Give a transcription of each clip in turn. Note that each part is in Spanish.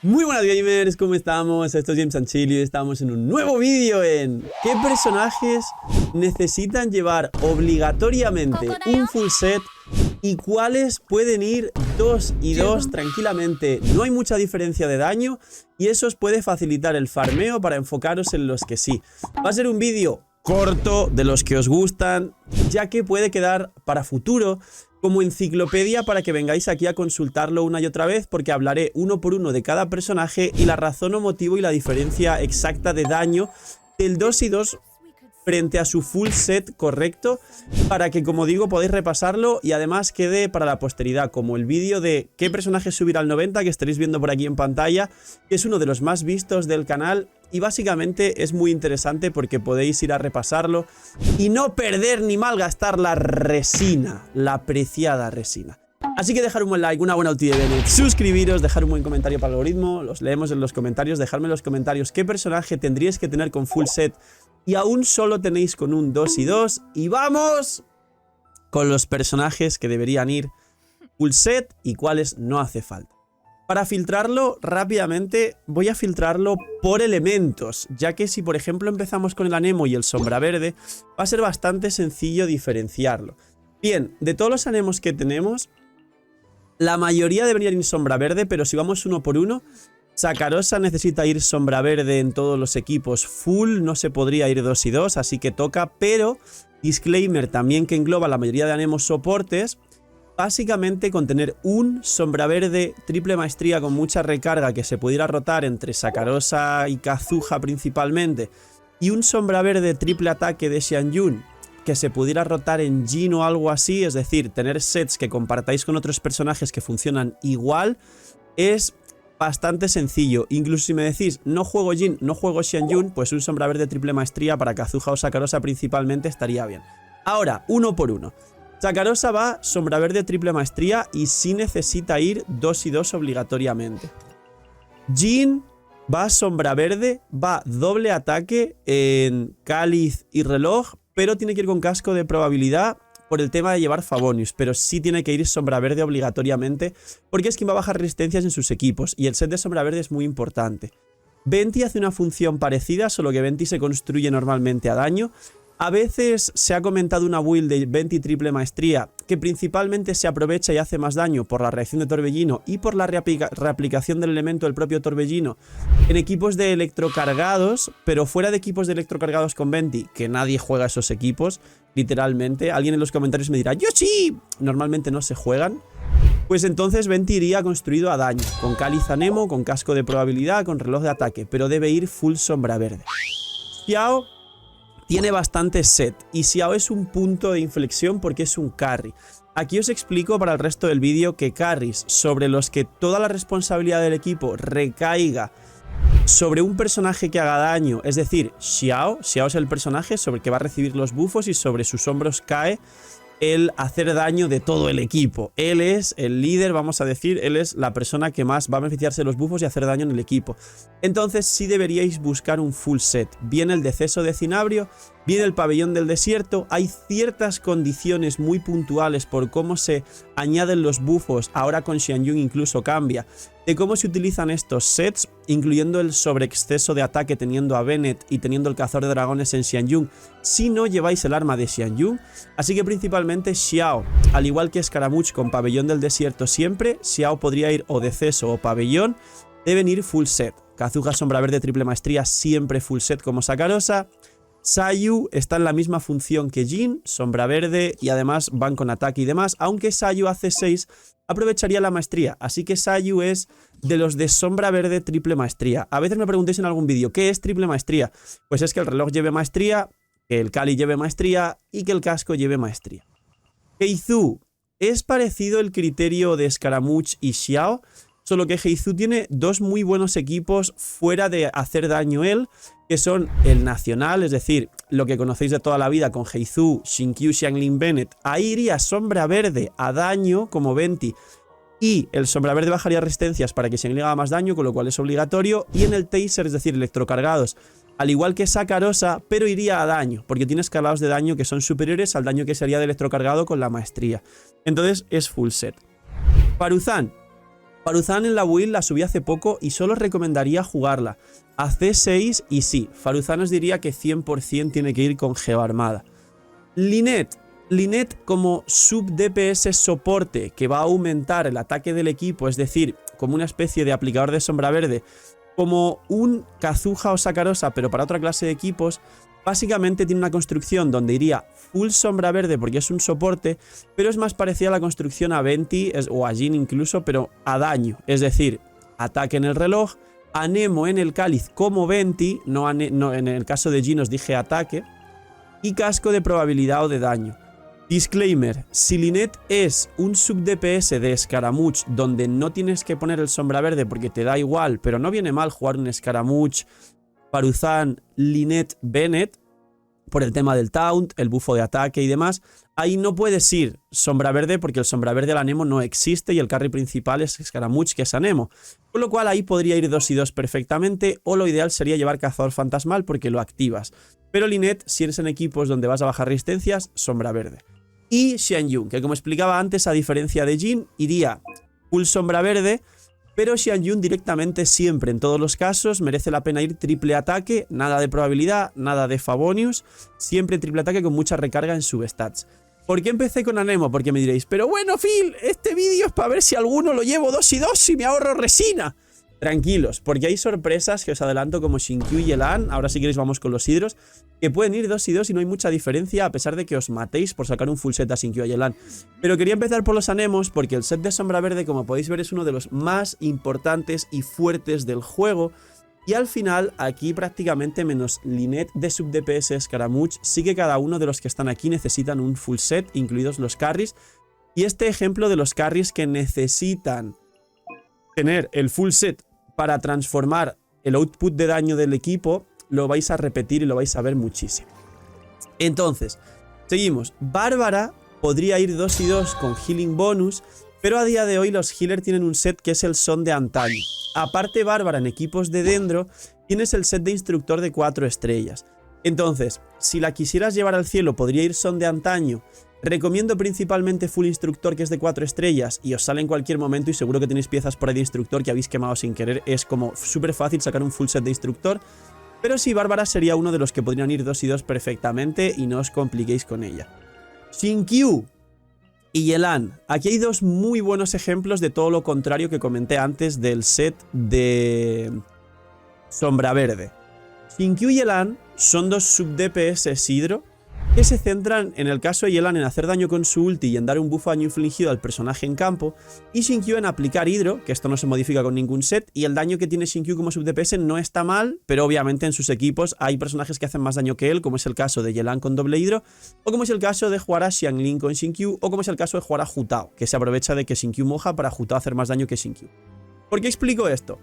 Muy buenas gamers, ¿cómo estamos? Esto es James Sanchilio y estamos en un nuevo vídeo en ¿qué personajes necesitan llevar obligatoriamente un full set y cuáles pueden ir 2 y 2 tranquilamente? No hay mucha diferencia de daño y eso os puede facilitar el farmeo para enfocaros en los que sí. Va a ser un vídeo corto, de los que os gustan, ya que puede quedar para futuro como enciclopedia para que vengáis aquí a consultarlo una y otra vez, porque hablaré uno por uno de cada personaje y la razón o motivo y la diferencia exacta de daño del 2 y 2 frente a su full set correcto, para que, como digo, podáis repasarlo y además quede para la posteridad, como el vídeo de qué personaje subir al 90 que estaréis viendo por aquí en pantalla, que es uno de los más vistos del canal y básicamente es muy interesante porque podéis ir a repasarlo y no perder ni malgastar la resina, la apreciada resina. Así que dejar un buen like, una buena ulti de Bennett, suscribiros, dejar un buen comentario para el algoritmo, los leemos en los comentarios, dejadme en los comentarios qué personaje tendríais que tener con full set y aún solo tenéis con un 2 y 2. Y vamos con los personajes que deberían ir full set y cuáles no hace falta. Para filtrarlo rápidamente voy a filtrarlo por elementos, ya que si por ejemplo empezamos con el Anemo y el Sombra Verde, va a ser bastante sencillo diferenciarlo. Bien, de todos los Anemos que tenemos, la mayoría deberían ir Sombra Verde, pero si vamos uno por uno, Sakarosa necesita ir Sombra Verde en todos los equipos full, no se podría ir 2 y 2, así que toca, pero disclaimer también que engloba la mayoría de Anemos soportes. Básicamente con tener un Sombra Verde triple maestría con mucha recarga que se pudiera rotar entre Sakarosa y Kazuha principalmente, y un Sombra Verde triple ataque de Xianyun que se pudiera rotar en Jin o algo así, es decir, tener sets que compartáis con otros personajes que funcionan igual, es bastante sencillo. Incluso si me decís no juego Jin, no juego Xianyun, pues un Sombra Verde triple maestría para Kazuha o Sakarosa principalmente estaría bien. Ahora, uno por uno. Sakarosa va Sombra Verde triple maestría y sí necesita ir 2 y 2 obligatoriamente. Jin va Sombra Verde, va doble ataque en Cáliz y Reloj, pero tiene que ir con casco de probabilidad por el tema de llevar Favonius, pero sí tiene que ir Sombra Verde obligatoriamente porque es quien va a bajar resistencias en sus equipos y el set de Sombra Verde es muy importante. Venti hace una función parecida, solo que Venti se construye normalmente a daño. A veces se ha comentado una build de Venti triple maestría que principalmente se aprovecha y hace más daño por la reacción de Torbellino y por la reaplicación del elemento del propio Torbellino en equipos de electrocargados, pero fuera de equipos de electrocargados con Venti, que nadie juega esos equipos, literalmente. Alguien en los comentarios me dirá, ¡yo sí! Normalmente no se juegan. Pues entonces Venti iría construido a daño, con Cáliz Anemo, con casco de probabilidad, con reloj de ataque, pero debe ir full Sombra Verde. Xiao tiene bastante set y Xiao es un punto de inflexión porque es un carry. Aquí os explico para el resto del vídeo que carries sobre los que toda la responsabilidad del equipo recaiga sobre un personaje que haga daño, es decir, Xiao es el personaje sobre el que va a recibir los buffos y sobre sus hombros cae el hacer daño de todo el equipo. Él es el líder, vamos a decir, él es la persona que más va a beneficiarse de los buffos y hacer daño en el equipo. Entonces sí deberíais buscar un full set. Bien el deceso de Cinabrio, bien el pabellón del desierto. Hay ciertas condiciones muy puntuales por cómo se añaden los buffos, ahora con Xianyun incluso cambia, de cómo se utilizan estos sets, incluyendo el sobreexceso de ataque teniendo a Bennett y teniendo el cazador de dragones en Xianyun, si no lleváis el arma de Xianyun. Así que principalmente Xiao, al igual que Scaramouche con pabellón del desierto siempre, Xiao podría ir o deceso o pabellón, deben ir full set. Kazuha Sombra Verde triple maestría siempre full set como Sakarosa. Sayu está en la misma función que Jin, Sombra Verde, y además van con ataque y demás, aunque Sayu hace 6 aprovecharía la maestría, así que Sayu es de los de Sombra Verde triple maestría. A veces me preguntéis en algún vídeo, ¿qué es triple maestría? Pues es que el reloj lleve maestría, que el Kali lleve maestría y que el casco lleve maestría. Heizu, es parecido el criterio de Scaramouche y Xiao, solo que Heizu tiene dos muy buenos equipos fuera de hacer daño él, que son el nacional, es decir, lo que conocéis de toda la vida con Heizu, Xinkyu, Xianglin, Bennett. Ahí iría Sombra Verde a daño como Venti y el Sombra Verde bajaría resistencias para que Xianglin haga más daño, con lo cual es obligatorio. Y en el Taser, es decir, electrocargados, al igual que Sakarosa, pero iría a daño, porque tiene escalados de daño que son superiores al daño que sería de electrocargado con la maestría. Entonces es full set. Paruzan Faruzan en la build la subí hace poco y solo recomendaría jugarla a C6 y sí, Faruzan os diría que 100% tiene que ir con Geo Armada. Linet como sub DPS soporte que va a aumentar el ataque del equipo, es decir, como una especie de aplicador de sombra verde, como un Kazuha o Sakarosa pero para otra clase de equipos. Básicamente tiene una construcción donde iría full sombra verde porque es un soporte, pero es más parecida a la construcción a Venti o a Jhin incluso, pero a daño. Es decir, ataque en el reloj, Anemo en el cáliz como Venti, no en el caso de Jhin os dije ataque, y casco de probabilidad o de daño. Disclaimer, si Linet es un sub DPS de Scaramouche donde no tienes que poner el sombra verde porque te da igual, pero no viene mal jugar un Scaramouche, Faruzan, Linet, Bennett, por el tema del taunt, el bufo de ataque y demás, ahí no puedes ir sombra verde porque el sombra verde al Anemo no existe y el carry principal es Scaramouche, que es Anemo. Con lo cual ahí podría ir 2 y 2 perfectamente, o lo ideal sería llevar cazador fantasmal porque lo activas. Pero Linet, si eres en equipos donde vas a bajar resistencias, sombra verde. Y Xianyun, que como explicaba antes, a diferencia de Jhin, iría full sombra verde, pero Xianyun directamente siempre, en todos los casos, merece la pena ir triple ataque, nada de probabilidad, nada de Favonius, siempre triple ataque con mucha recarga en substats. ¿Por qué empecé con Anemo? Porque me diréis, pero bueno, Phil, este vídeo es para ver si alguno lo llevo 2 y 2 y me ahorro resina. Tranquilos, porque hay sorpresas que os adelanto como Xingqiu y Yelan, ahora si queréis vamos con los hidros, que pueden ir 2 y 2 y no hay mucha diferencia a pesar de que os matéis por sacar un full set a Xingqiu y a Yelan. Pero quería empezar por los Anemos porque el set de sombra verde, como podéis ver, es uno de los más importantes y fuertes del juego. Y al final, aquí prácticamente menos Linet de sub DPS Scaramouche, sí que cada uno de los que están aquí necesitan un full set, incluidos los carries. Y este ejemplo de los carries que necesitan tener el full set para transformar el output de daño del equipo, lo vais a repetir y lo vais a ver muchísimo. Entonces, seguimos. Bárbara podría ir 2 y 2 con healing bonus, pero a día de hoy los healers tienen un set que es el son de antaño. Aparte, Bárbara en equipos de Dendro tienes el set de instructor de 4 estrellas. Entonces, si la quisieras llevar al cielo, podría ir son de antaño. Recomiendo principalmente full instructor, que es de 4 estrellas y os sale en cualquier momento y seguro que tenéis piezas por ahí de instructor que habéis quemado sin querer. Es como súper fácil sacar un full set de instructor. Pero sí, Bárbara sería uno de los que podrían ir 2 y 2 perfectamente y no os compliquéis con ella. Xingqiu y Yelan. Aquí hay dos muy buenos ejemplos de todo lo contrario que comenté antes del set de sombra verde. Xingqiu y Yelan son dos sub DPS hidro que se centran, en el caso de Yelan, en hacer daño con su ulti y en dar un buff a daño infligido al personaje en campo, y Xingqiu en aplicar hidro, que esto no se modifica con ningún set, y el daño que tiene Xingqiu como sub DPS no está mal, pero obviamente en sus equipos hay personajes que hacen más daño que él, como es el caso de Yelan con doble hidro, o como es el caso de jugar a Xiangling con Xingqiu, o como es el caso de jugar a Hu Tao, que se aprovecha de que Xingqiu moja para Hu Tao hacer más daño que Xingqiu. ¿Por qué explico esto?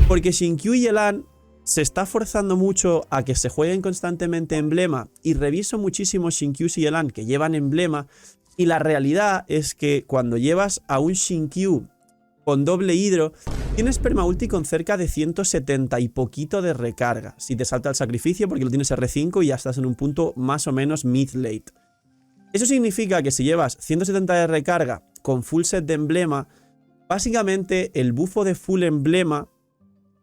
Porque Xingqiu y Yelan se está forzando mucho a que se jueguen constantemente emblema, y reviso muchísimos Xingqiu y Yelan que llevan emblema, y la realidad es que cuando llevas a un Xingqiu con doble hidro, tienes permaulti con cerca de 170 y poquito de recarga, si te salta el sacrificio porque lo tienes R5 y ya estás en un punto más o menos mid-late. Eso significa que si llevas 170 de recarga con full set de emblema, básicamente el bufo de full emblema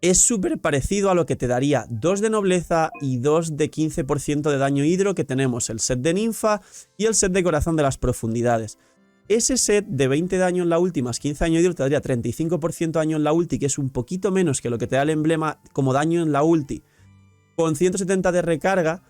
es súper parecido a lo que te daría 2 de nobleza y 2 de 15% de daño hidro que tenemos el set de ninfa y el set de corazón de las profundidades. Ese set de 20 de daño en la ulti más 15 de daño hidro te daría 35% de daño en la ulti, que es un poquito menos que lo que te da el emblema como daño en la ulti, con 170 de recarga,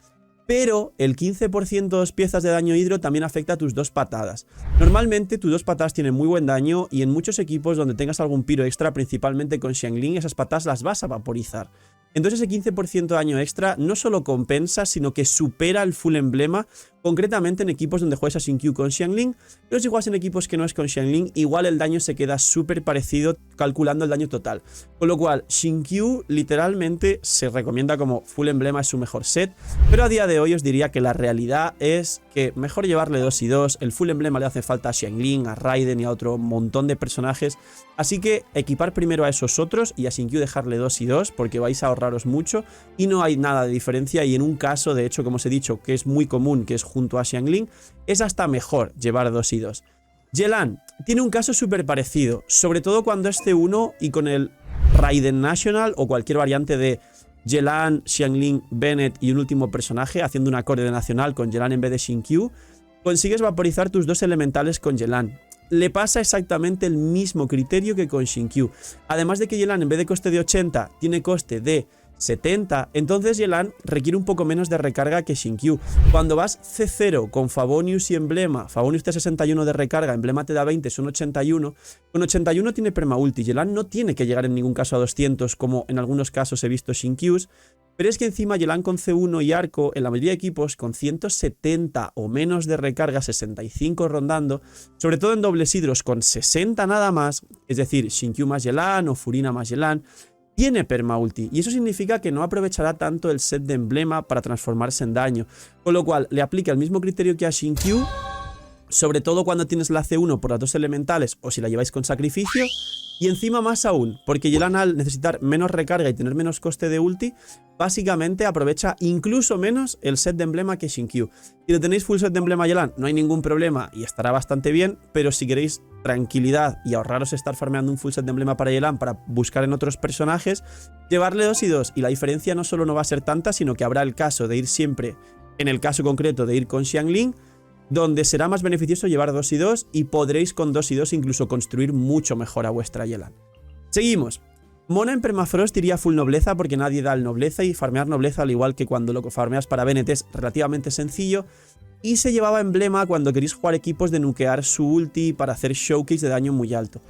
pero el 15% de 2 piezas de daño hidro también afecta a tus 2 patadas. Normalmente tus 2 patadas tienen muy buen daño y en muchos equipos donde tengas algún piro extra, principalmente con Xiangling, esas patadas las vas a vaporizar. Entonces ese 15% de daño extra no solo compensa, sino que supera el full emblema, concretamente en equipos donde juegas a Xingqiu con Xiangling, pero si juegas en equipos que no es con Xiangling, igual el daño se queda súper parecido calculando el daño total. Con lo cual, Xingqiu literalmente se recomienda como full emblema, es su mejor set, pero a día de hoy os diría que la realidad es que mejor llevarle 2 y 2, el full emblema le hace falta a Xiangling, a Raiden y a otro montón de personajes, así que equipar primero a esos otros y a Xingqiu dejarle 2 y 2 porque vais a ahorraros mucho y no hay nada de diferencia, y en un caso, de hecho, como os he dicho, que es muy común, que es junto a Xiangling, es hasta mejor llevar 2 y 2. Yelan, tiene un caso súper parecido, sobre todo cuando es C1 y con el Raiden National o cualquier variante de Yelan, Xiangling, Bennett y un último personaje, haciendo un acorde de nacional con Yelan en vez de Xingqiu, consigues vaporizar tus dos elementales con Yelan. Le pasa exactamente el mismo criterio que con Xingqiu. Además de que Yelan en vez de coste de 80 tiene coste de 70, entonces Yelan requiere un poco menos de recarga que Xingqiu. Cuando vas C0 con Favonius y Emblema, Favonius te da 61 de recarga, Emblema te da 20, son 81. Con 81 tiene permaulti. Yelan no tiene que llegar en ningún caso a 200, como en algunos casos he visto Xingqius. Pero es que encima Yelan con C1 y Arco, en la mayoría de equipos, con 170 o menos de recarga, 65 rondando, sobre todo en dobles hidros con 60 nada más, es decir, Xingqiu más Yelan o Furina más Yelan, tiene permaulti, y eso significa que no aprovechará tanto el set de emblema para transformarse en daño, con lo cual le aplica el mismo criterio que a Xingqiu, sobre todo cuando tienes la C1 por las dos elementales o si la lleváis con sacrificio, y encima más aún, porque Yelan al necesitar menos recarga y tener menos coste de ulti, básicamente aprovecha incluso menos el set de emblema que Xingqiu. Si le tenéis full set de emblema Yelan, no hay ningún problema y estará bastante bien, pero si queréis tranquilidad y ahorraros estar farmeando un full set de emblema para Yelan para buscar en otros personajes, llevarle 2 y 2, y la diferencia no solo no va a ser tanta, sino que habrá el caso de ir siempre, en el caso concreto de ir con Xiangling, donde será más beneficioso llevar 2 y 2 y podréis con 2 y 2 incluso construir mucho mejor a vuestra Yelan. Seguimos. Mona en Permafrost iría full nobleza porque nadie da el nobleza y farmear nobleza al igual que cuando lo farmeas para Bennett es relativamente sencillo. Y se llevaba emblema cuando queréis jugar equipos de nukear su ulti para hacer showcase de daño muy alto.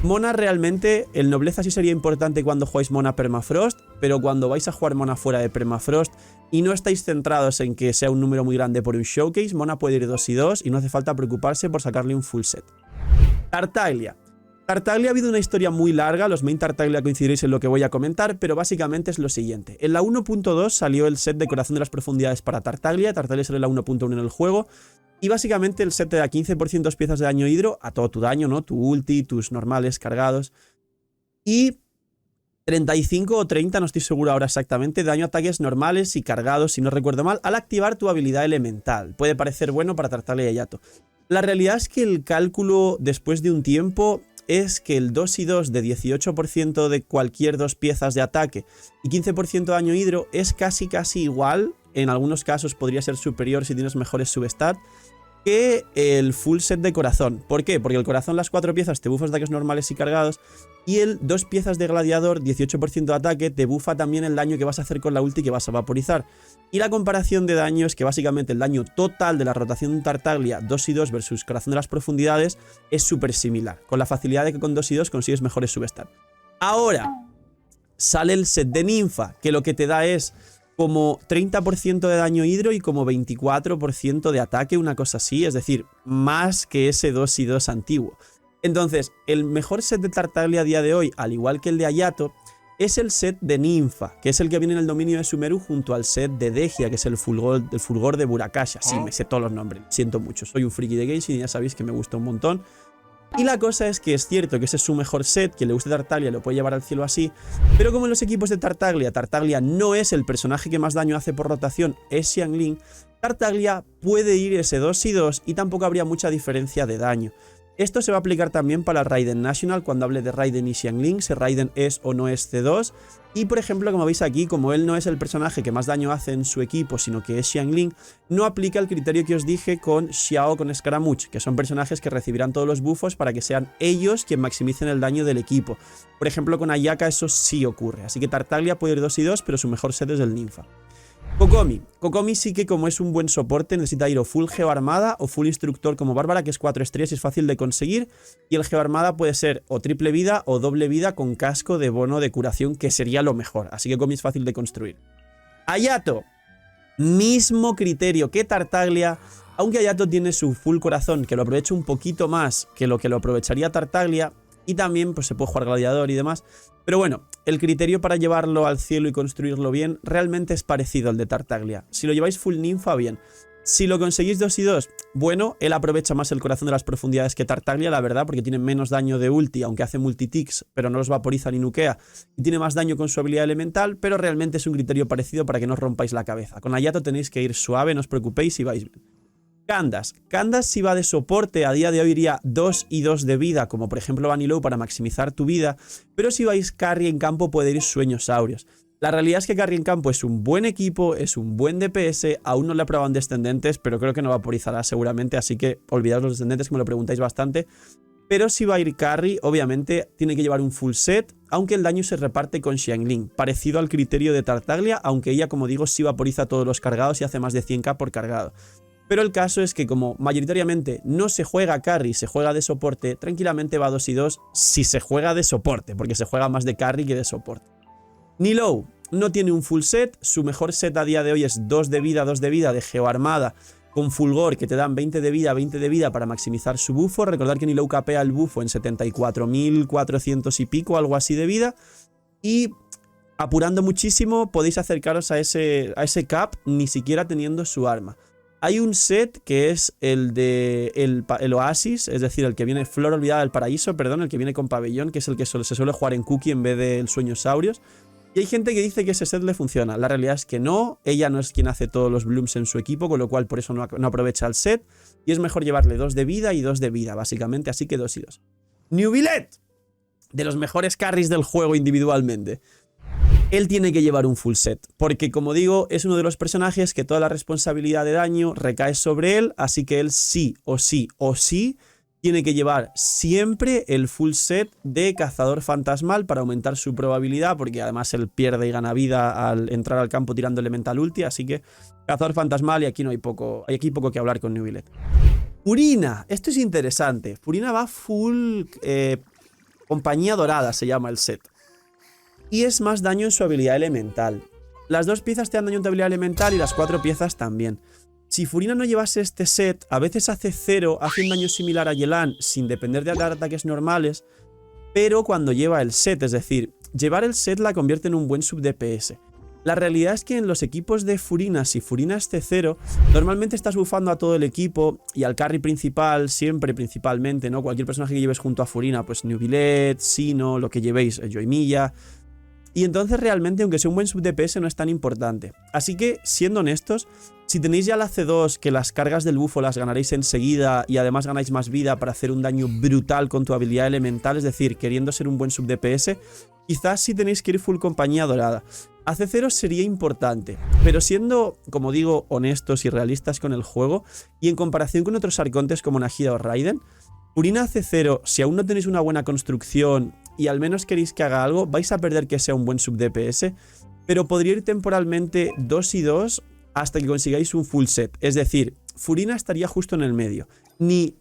Mona realmente, el nobleza sí sería importante cuando jugáis Mona Permafrost, pero cuando vais a jugar Mona fuera de Permafrost y no estáis centrados en que sea un número muy grande por un showcase, Mona puede ir 2 y 2 y no hace falta preocuparse por sacarle un full set. Tartaglia. Tartaglia ha habido una historia muy larga, los main Tartaglia coincidiréis en lo que voy a comentar, pero básicamente es lo siguiente. En la 1.2 salió el set de Corazón de las Profundidades para Tartaglia, Tartaglia salió en la 1.1 en el juego, y básicamente el set te da 15% piezas de daño hidro a todo tu daño, ¿no? Tu ulti, tus normales cargados, y 35 o 30, no estoy seguro ahora exactamente, de daño a ataques normales y cargados, si no recuerdo mal, al activar tu habilidad elemental. Puede parecer bueno para Tartaglia y Hayato. La realidad es que el cálculo después de un tiempo es que el 2 y 2 de 18% de cualquier dos piezas de ataque y 15% de daño hidro es casi igual, en algunos casos podría ser superior si tienes mejores substat, que el full set de corazón. ¿Por qué? Porque el corazón, las 4 piezas te bufas ataques normales y cargados, y el 2 piezas de gladiador, 18% de ataque, te bufa también el daño que vas a hacer con la ulti que vas a vaporizar. Y la comparación de daño es que básicamente el daño total de la rotación de Tartaglia 2 y 2 versus Corazón de las Profundidades es súper similar, con la facilidad de que con 2 y 2 consigues mejores substat. Ahora sale el set de ninfa, que lo que te da es como 30% de daño hidro y como 24% de ataque, una cosa así, es decir, más que ese 2 y 2 antiguo. Entonces, el mejor set de Tartaglia a día de hoy, al igual que el de Hayato, es el set de ninfa, que es el que viene en el dominio de Sumeru junto al set de Dehya, que es el fulgor de Burakasha. Sí, me sé todos los nombres, siento mucho, soy un friki de Genshin y ya sabéis que me gusta un montón. Y la cosa es que es cierto que ese es su mejor set, quien le guste Tartaglia lo puede llevar al cielo así, pero como en los equipos de Tartaglia, Tartaglia no es el personaje que más daño hace por rotación, es Xiangling, Tartaglia puede ir ese 2 y 2 y tampoco habría mucha diferencia de daño. Esto se va a aplicar también para el Raiden National cuando hable de Raiden y Xiangling, si Raiden es o no es C2. Y por ejemplo, como veis aquí, como él no es el personaje que más daño hace en su equipo, sino que es Xiangling, no aplica el criterio que os dije con Xiao o con Scaramouche, que son personajes que recibirán todos los buffos para que sean ellos quien maximicen el daño del equipo. Por ejemplo, con Ayaka eso sí ocurre, así que Tartaglia puede ir 2 y 2, pero su mejor set es el ninfa. Kokomi. Kokomi sí que, como es un buen soporte, necesita ir o full geoarmada o full instructor como Bárbara, que es 4 estrellas y es fácil de conseguir. Y el geoarmada puede ser o triple vida o doble vida con casco de bono de curación, que sería lo mejor. Así que Kokomi es fácil de construir. Hayato. Mismo criterio que Tartaglia, aunque Hayato tiene su full corazón, que lo aprovecha un poquito más que lo aprovecharía Tartaglia. Y también pues se puede jugar gladiador y demás. Pero bueno, el criterio para llevarlo al cielo y construirlo bien realmente es parecido al de Tartaglia. Si lo lleváis full ninfa, bien. Si lo conseguís 2 y 2, bueno, él aprovecha más el corazón de las profundidades que Tartaglia, la verdad, porque tiene menos daño de ulti, aunque hace multiticks, pero no los vaporiza ni nukea. Y tiene más daño con su habilidad elemental, pero realmente es un criterio parecido para que no os rompáis la cabeza. Con Hayato tenéis que ir suave, no os preocupéis y vais bien. Candace. Candace si va de soporte, a día de hoy iría 2 y 2 de vida, como por ejemplo Vanillow para maximizar tu vida, pero si vais carry en campo puede ir Sueños Áureos. La realidad es que carry en campo es un buen equipo, es un buen DPS, aún no le aprobaban descendentes, pero creo que no vaporizará seguramente, así que olvidaos los descendentes que me lo preguntáis bastante. Pero si va a ir carry, obviamente tiene que llevar un full set, aunque el daño se reparte con Xiangling, parecido al criterio de Tartaglia, aunque ella, como digo, sí vaporiza todos los cargados y hace más de 100k por cargado. Pero el caso es que como mayoritariamente no se juega carry, se juega de soporte, tranquilamente va 2 y 2 si se juega de soporte, porque se juega más de carry que de soporte. Nilou no tiene un full set, su mejor set a día de hoy es 2 de vida de Geoarmada con Fulgor que te dan 20 de vida para maximizar su bufo. Recordad que Nilou capea el bufo en 74.400 y pico, algo así de vida. Y apurando muchísimo podéis acercaros a ese cap ni siquiera teniendo su arma. Hay un set que es el de el Oasis, es decir, el que viene Flor Olvidada del Paraíso, perdón, el que viene con Pabellón, que es el que se suele jugar en Cookie en vez del Sueños Áureos. Y hay gente que dice que ese set le funciona. La realidad es que no, ella no es quien hace todos los blooms en su equipo, con lo cual por eso no aprovecha el set. Y es mejor llevarle 2 de vida y 2 de vida, básicamente, así que 2 y 2. Neuvillette, de los mejores carries del juego individualmente. Él tiene que llevar un full set, porque como digo, es uno de los personajes que toda la responsabilidad de daño recae sobre él, así que él sí o sí o sí tiene que llevar siempre el full set de Cazador Fantasmal para aumentar su probabilidad, porque además él pierde y gana vida al entrar al campo tirando Elemental Ulti, así que Cazador Fantasmal, y aquí no hay poco que hablar con Neuvillette. Furina, esto es interesante, Furina va full Compañía Dorada se llama el set. Y es más daño en su habilidad elemental. Las 2 piezas te dan daño en tu habilidad elemental y las 4 piezas también. Si Furina no llevase este set, a veces hace 0, hace un daño similar a Yelan sin depender de dar ataques normales, pero cuando lleva el set, es decir, llevar el set la convierte en un buen sub DPS. La realidad es que en los equipos de Furina, si Furina es C0, normalmente estás bufando a todo el equipo y al carry principal, siempre principalmente, ¿no? Cualquier personaje que lleves junto a Furina, pues Neuvillette, Sino, lo que llevéis, Yoimiya. Y entonces realmente, aunque sea un buen sub DPS, no es tan importante. Así que, siendo honestos, si tenéis ya la C2, que las cargas del bufo las ganaréis enseguida y además ganáis más vida para hacer un daño brutal con tu habilidad elemental, es decir, queriendo ser un buen sub DPS, quizás sí tenéis que ir full Compañía Dorada. A C0 sería importante, pero siendo, como digo, honestos y realistas con el juego, y en comparación con otros arcontes como Nahida o Raiden, Furina C0, si aún no tenéis una buena construcción y al menos queréis que haga algo, vais a perder que sea un buen sub DPS, pero podría ir temporalmente 2 y 2 hasta que consigáis un full set. Es decir, Furina estaría justo en el medio. Ni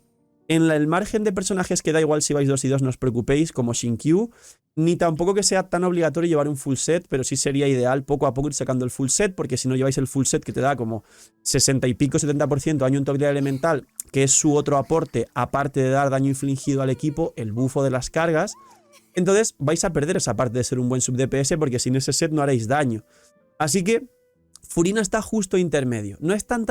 en el margen de personajes que da igual si vais 2 y 2, no os preocupéis, como Shinkyu, ni tampoco que sea tan obligatorio llevar un full set, pero sí sería ideal poco a poco ir sacando el full set, porque si no lleváis el full set que te da como 60 y pico, 70% daño en tu habilidad elemental, que es su otro aporte, aparte de dar daño infligido al equipo, el bufo de las cargas, entonces vais a perder esa parte de ser un buen sub DPS, porque sin ese set no haréis daño. Así que Furina está justo intermedio. No es tan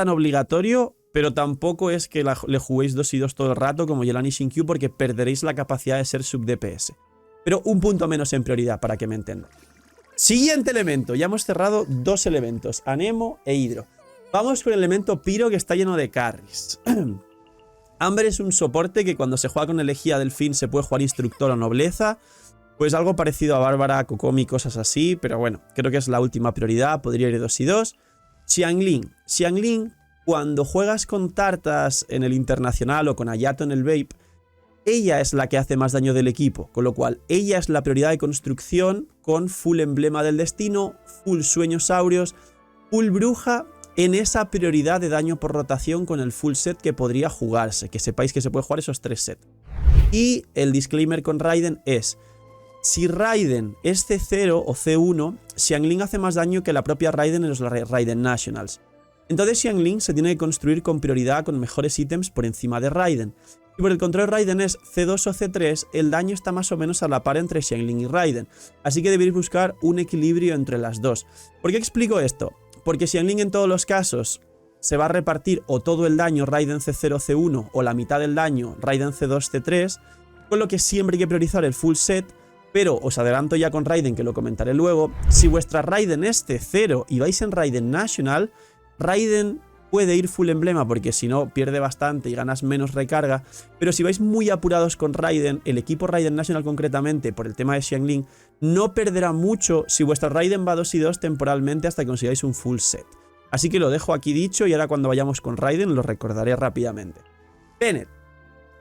obligatorio, pero tampoco es que le juguéis 2 y 2 todo el rato como Yelan y Shinkyu, porque perderéis la capacidad de ser sub DPS. Pero un punto menos en prioridad, para que me entendan. Siguiente elemento. Ya hemos cerrado 2 elementos, Anemo e Hydro. Vamos con el elemento Pyro, que está lleno de carries. Amber es un soporte que cuando se juega con Elegía Delfín se puede jugar Instructor o Nobleza. Pues algo parecido a Bárbara, Kokomi, cosas así. Pero bueno, creo que es la última prioridad. Podría ir 2 y 2. Xiangling. Xiangling, cuando juegas con Tartas en el Internacional o con Ayato en el Vape, ella es la que hace más daño del equipo. Con lo cual, ella es la prioridad de construcción con full Emblema del Destino, full Sueños Áureos, full Bruja, en esa prioridad de daño por rotación con el full set que podría jugarse. Que sepáis que se puede jugar esos 3 sets. Y el disclaimer con Raiden es: si Raiden es C0 o C1, Xiangling hace más daño que la propia Raiden en los Raiden Nationals. Entonces Xiangling se tiene que construir con prioridad con mejores ítems por encima de Raiden. Y por el contrario, Raiden es C2 o C3, el daño está más o menos a la par entre Xiangling y Raiden. Así que debéis buscar un equilibrio entre las dos. ¿Por qué explico esto? Porque Xiangling en todos los casos se va a repartir o todo el daño Raiden C0 C1 o la mitad del daño Raiden C2 C3, con lo que siempre hay que priorizar el full set. Pero os adelanto ya con Raiden, que lo comentaré luego, si vuestra Raiden es C0 y vais en Raiden National, Raiden puede ir full emblema porque si no pierde bastante y ganas menos recarga, pero si vais muy apurados con Raiden, el equipo Raiden National concretamente, por el tema de Xiangling, no perderá mucho si vuestra Raiden va 2 y 2 temporalmente hasta que consigáis un full set. Así que lo dejo aquí dicho y ahora cuando vayamos con Raiden lo recordaré rápidamente. Bennett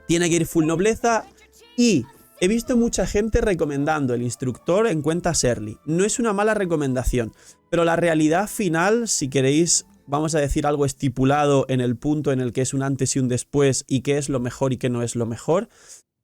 tiene que ir full nobleza y he visto mucha gente recomendando el instructor en cuentas early. No es una mala recomendación, pero la realidad final, si queréis, vamos a decir algo estipulado en el punto en el que es un antes y un después y qué es lo mejor y qué no es lo mejor,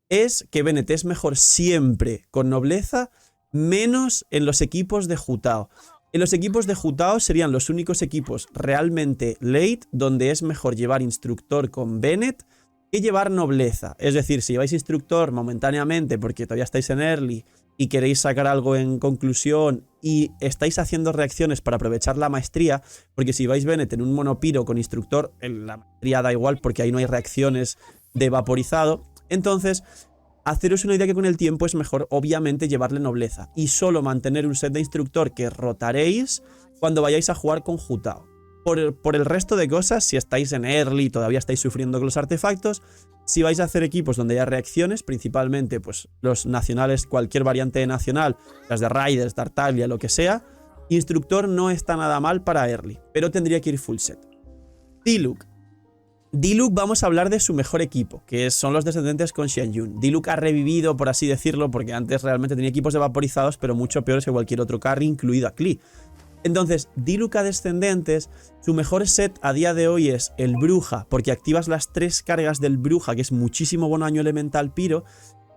es que Bennett es mejor siempre con nobleza, menos en los equipos de Hu-Tao. En los equipos de Hu-Tao serían los únicos equipos realmente late donde es mejor llevar instructor con Bennett que llevar nobleza. Es decir, si lleváis instructor momentáneamente porque todavía estáis en early y queréis sacar algo en conclusión y estáis haciendo reacciones para aprovechar la maestría, porque si vais Bennett en un monopiro con instructor, en la maestría da igual porque ahí no hay reacciones de vaporizado, entonces haceros una idea que con el tiempo es mejor obviamente llevarle nobleza y solo mantener un set de instructor que rotaréis cuando vayáis a jugar con Hu-Tao. Por el resto de cosas, si estáis en early y todavía estáis sufriendo con los artefactos, si vais a hacer equipos donde haya reacciones, principalmente pues los nacionales, cualquier variante de nacional, las de Raiders, Tartaglia, lo que sea, instructor no está nada mal para early, pero tendría que ir full set. Diluc. Diluc, vamos a hablar de su mejor equipo, que son los descendentes con Xianyun. Diluc ha revivido, por así decirlo, porque antes realmente tenía equipos de vaporizados, pero mucho peores que cualquier otro carry, incluido a Klee. Entonces, Diluc a descendentes, su mejor set a día de hoy es el Bruja, porque activas las 3 cargas del Bruja, que es muchísimo buen daño elemental piro,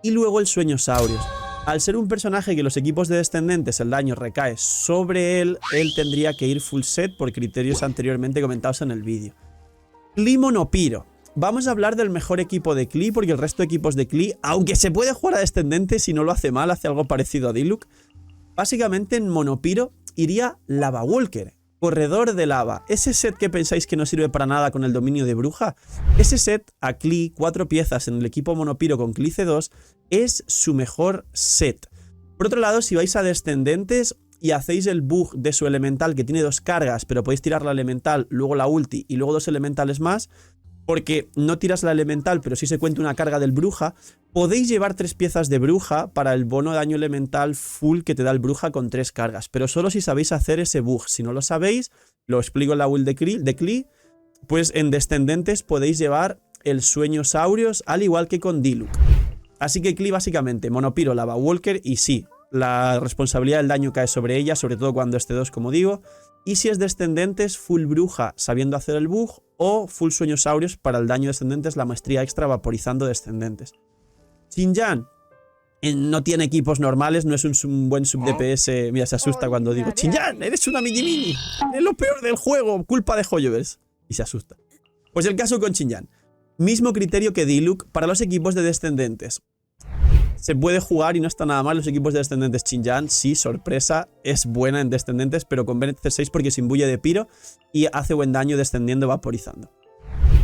y luego el Sueñosaurios. Al ser un personaje que los equipos de descendentes el daño recae sobre él, él tendría que ir full set por criterios anteriormente comentados en el vídeo. Klee monopiro. Vamos a hablar del mejor equipo de Klee, porque el resto de equipos de Klee, aunque se puede jugar a descendentes si no lo hace mal, hace algo parecido a Diluc. Básicamente en monopiro iría Lava Walker, corredor de lava. Ese set que pensáis que no sirve para nada con el dominio de bruja, ese set a Klee, 4 piezas en el equipo monopiro con Klee C2, es su mejor set. Por otro lado, si vais a descendentes y hacéis el bug de su elemental que tiene 2 cargas, pero podéis tirar la elemental, luego la ulti y luego 2 elementales más, porque no tiras la elemental, pero sí se cuenta una carga del bruja, podéis llevar 3 piezas de bruja para el bono de daño elemental full que te da el bruja con 3 cargas, pero solo si sabéis hacer ese bug. Si no lo sabéis, lo explico en la build de Klee, pues en descendentes podéis llevar el Sueñosaurios al igual que con Diluc. Así que Klee básicamente, monopiro, Lava Walker y sí, la responsabilidad del daño cae sobre ella, sobre todo cuando es T2 como digo. Y si es descendentes, full bruja sabiendo hacer el bug o full Sueñosaurios para el daño descendentes, la maestría extra vaporizando descendentes. Xinjiang no tiene equipos normales, no es un buen sub DPS. Mira, se asusta cuando digo Xinjiang, eres una mini. Es lo peor del juego, culpa de Hoyoverse. Y se asusta. Pues el caso con Xinjiang. Mismo criterio que Diluc para los equipos de descendentes. Se puede jugar y no está nada mal los equipos de descendentes. Xinjiang, sí, sorpresa, es buena en descendentes, pero con Bennett C6 porque se imbuye de piro y hace buen daño descendiendo vaporizando.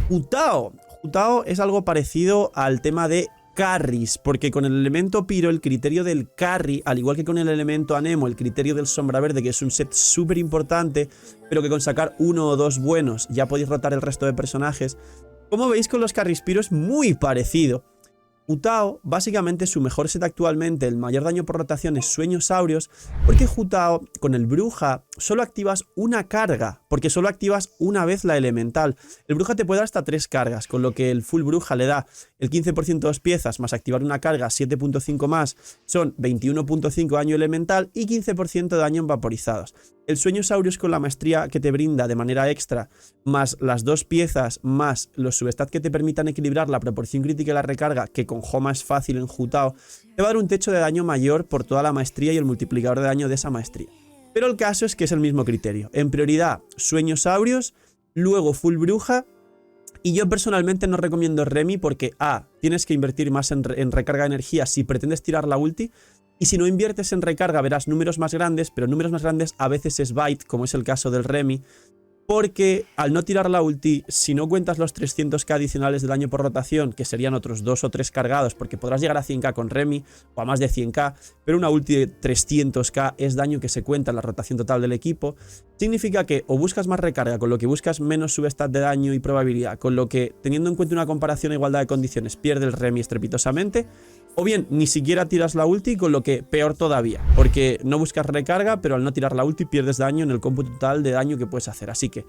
Hu-Tao. Hu-Tao es algo parecido al tema de carries, porque con el elemento piro el criterio del carry, al igual que con el elemento anemo, el criterio del sombra verde, que es un set súper importante, pero que con sacar 1 o 2 buenos ya podéis rotar el resto de personajes. Como veis con los carries piro es muy parecido. Hu-Tao, básicamente su mejor set actualmente, el mayor daño por rotación es Sueñosaurios, porque Hu-Tao con el Bruja solo activas una carga, porque solo activas una vez la elemental. El Bruja te puede dar hasta 3 cargas, con lo que el full Bruja le da el 15% de 2 piezas, más activar una carga, 7.5 más, son 21.5 daño elemental y 15% de daño en vaporizados. El Sueñosaurios con la maestría que te brinda de manera extra, más las 2 piezas, más los substats que te permitan equilibrar la proporción crítica y la recarga, que con Homa es fácil en Hu-Tao, te va a dar un techo de daño mayor por toda la maestría y el multiplicador de daño de esa maestría. Pero el caso es que es el mismo criterio. En prioridad, Sueñosaurios, luego full Bruja, y yo personalmente no recomiendo Remy porque tienes que invertir más en recarga de energía si pretendes tirar la ulti, y si no inviertes en recarga verás números más grandes, pero números más grandes a veces es bait, como es el caso del Remy, porque al no tirar la ulti, si no cuentas los 300k adicionales de daño por rotación, que serían otros 2 o 3 cargados, porque podrás llegar a 100k con Remy o a más de 100k, pero una ulti de 300k es daño que se cuenta en la rotación total del equipo, significa que o buscas más recarga, con lo que buscas menos substat de daño y probabilidad, con lo que, teniendo en cuenta una comparación a igualdad de condiciones, pierde el Remy estrepitosamente, o bien ni siquiera tiras la ulti, con lo que peor todavía, porque no buscas recarga, pero al no tirar la ulti pierdes daño en el cómputo total de daño que puedes hacer. Así que,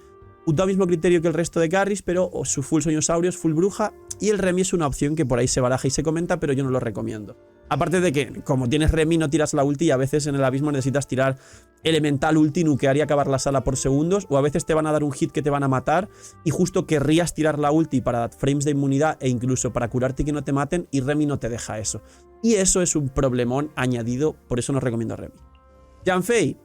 punto al mismo criterio que el resto de carries, pero su full Sueñosaurios, full bruja, y el Remy es una opción que por ahí se baraja y se comenta, pero yo no lo recomiendo. Aparte de que, como tienes Remy, no tiras la ulti y a veces en el abismo necesitas tirar elemental ulti, nukear y acabar la sala por segundos, o a veces te van a dar un hit que te van a matar y justo querrías tirar la ulti para frames de inmunidad e incluso para curarte y que no te maten, y Remy no te deja eso. Y eso es un problemón añadido, por eso no recomiendo a Remy. Yanfei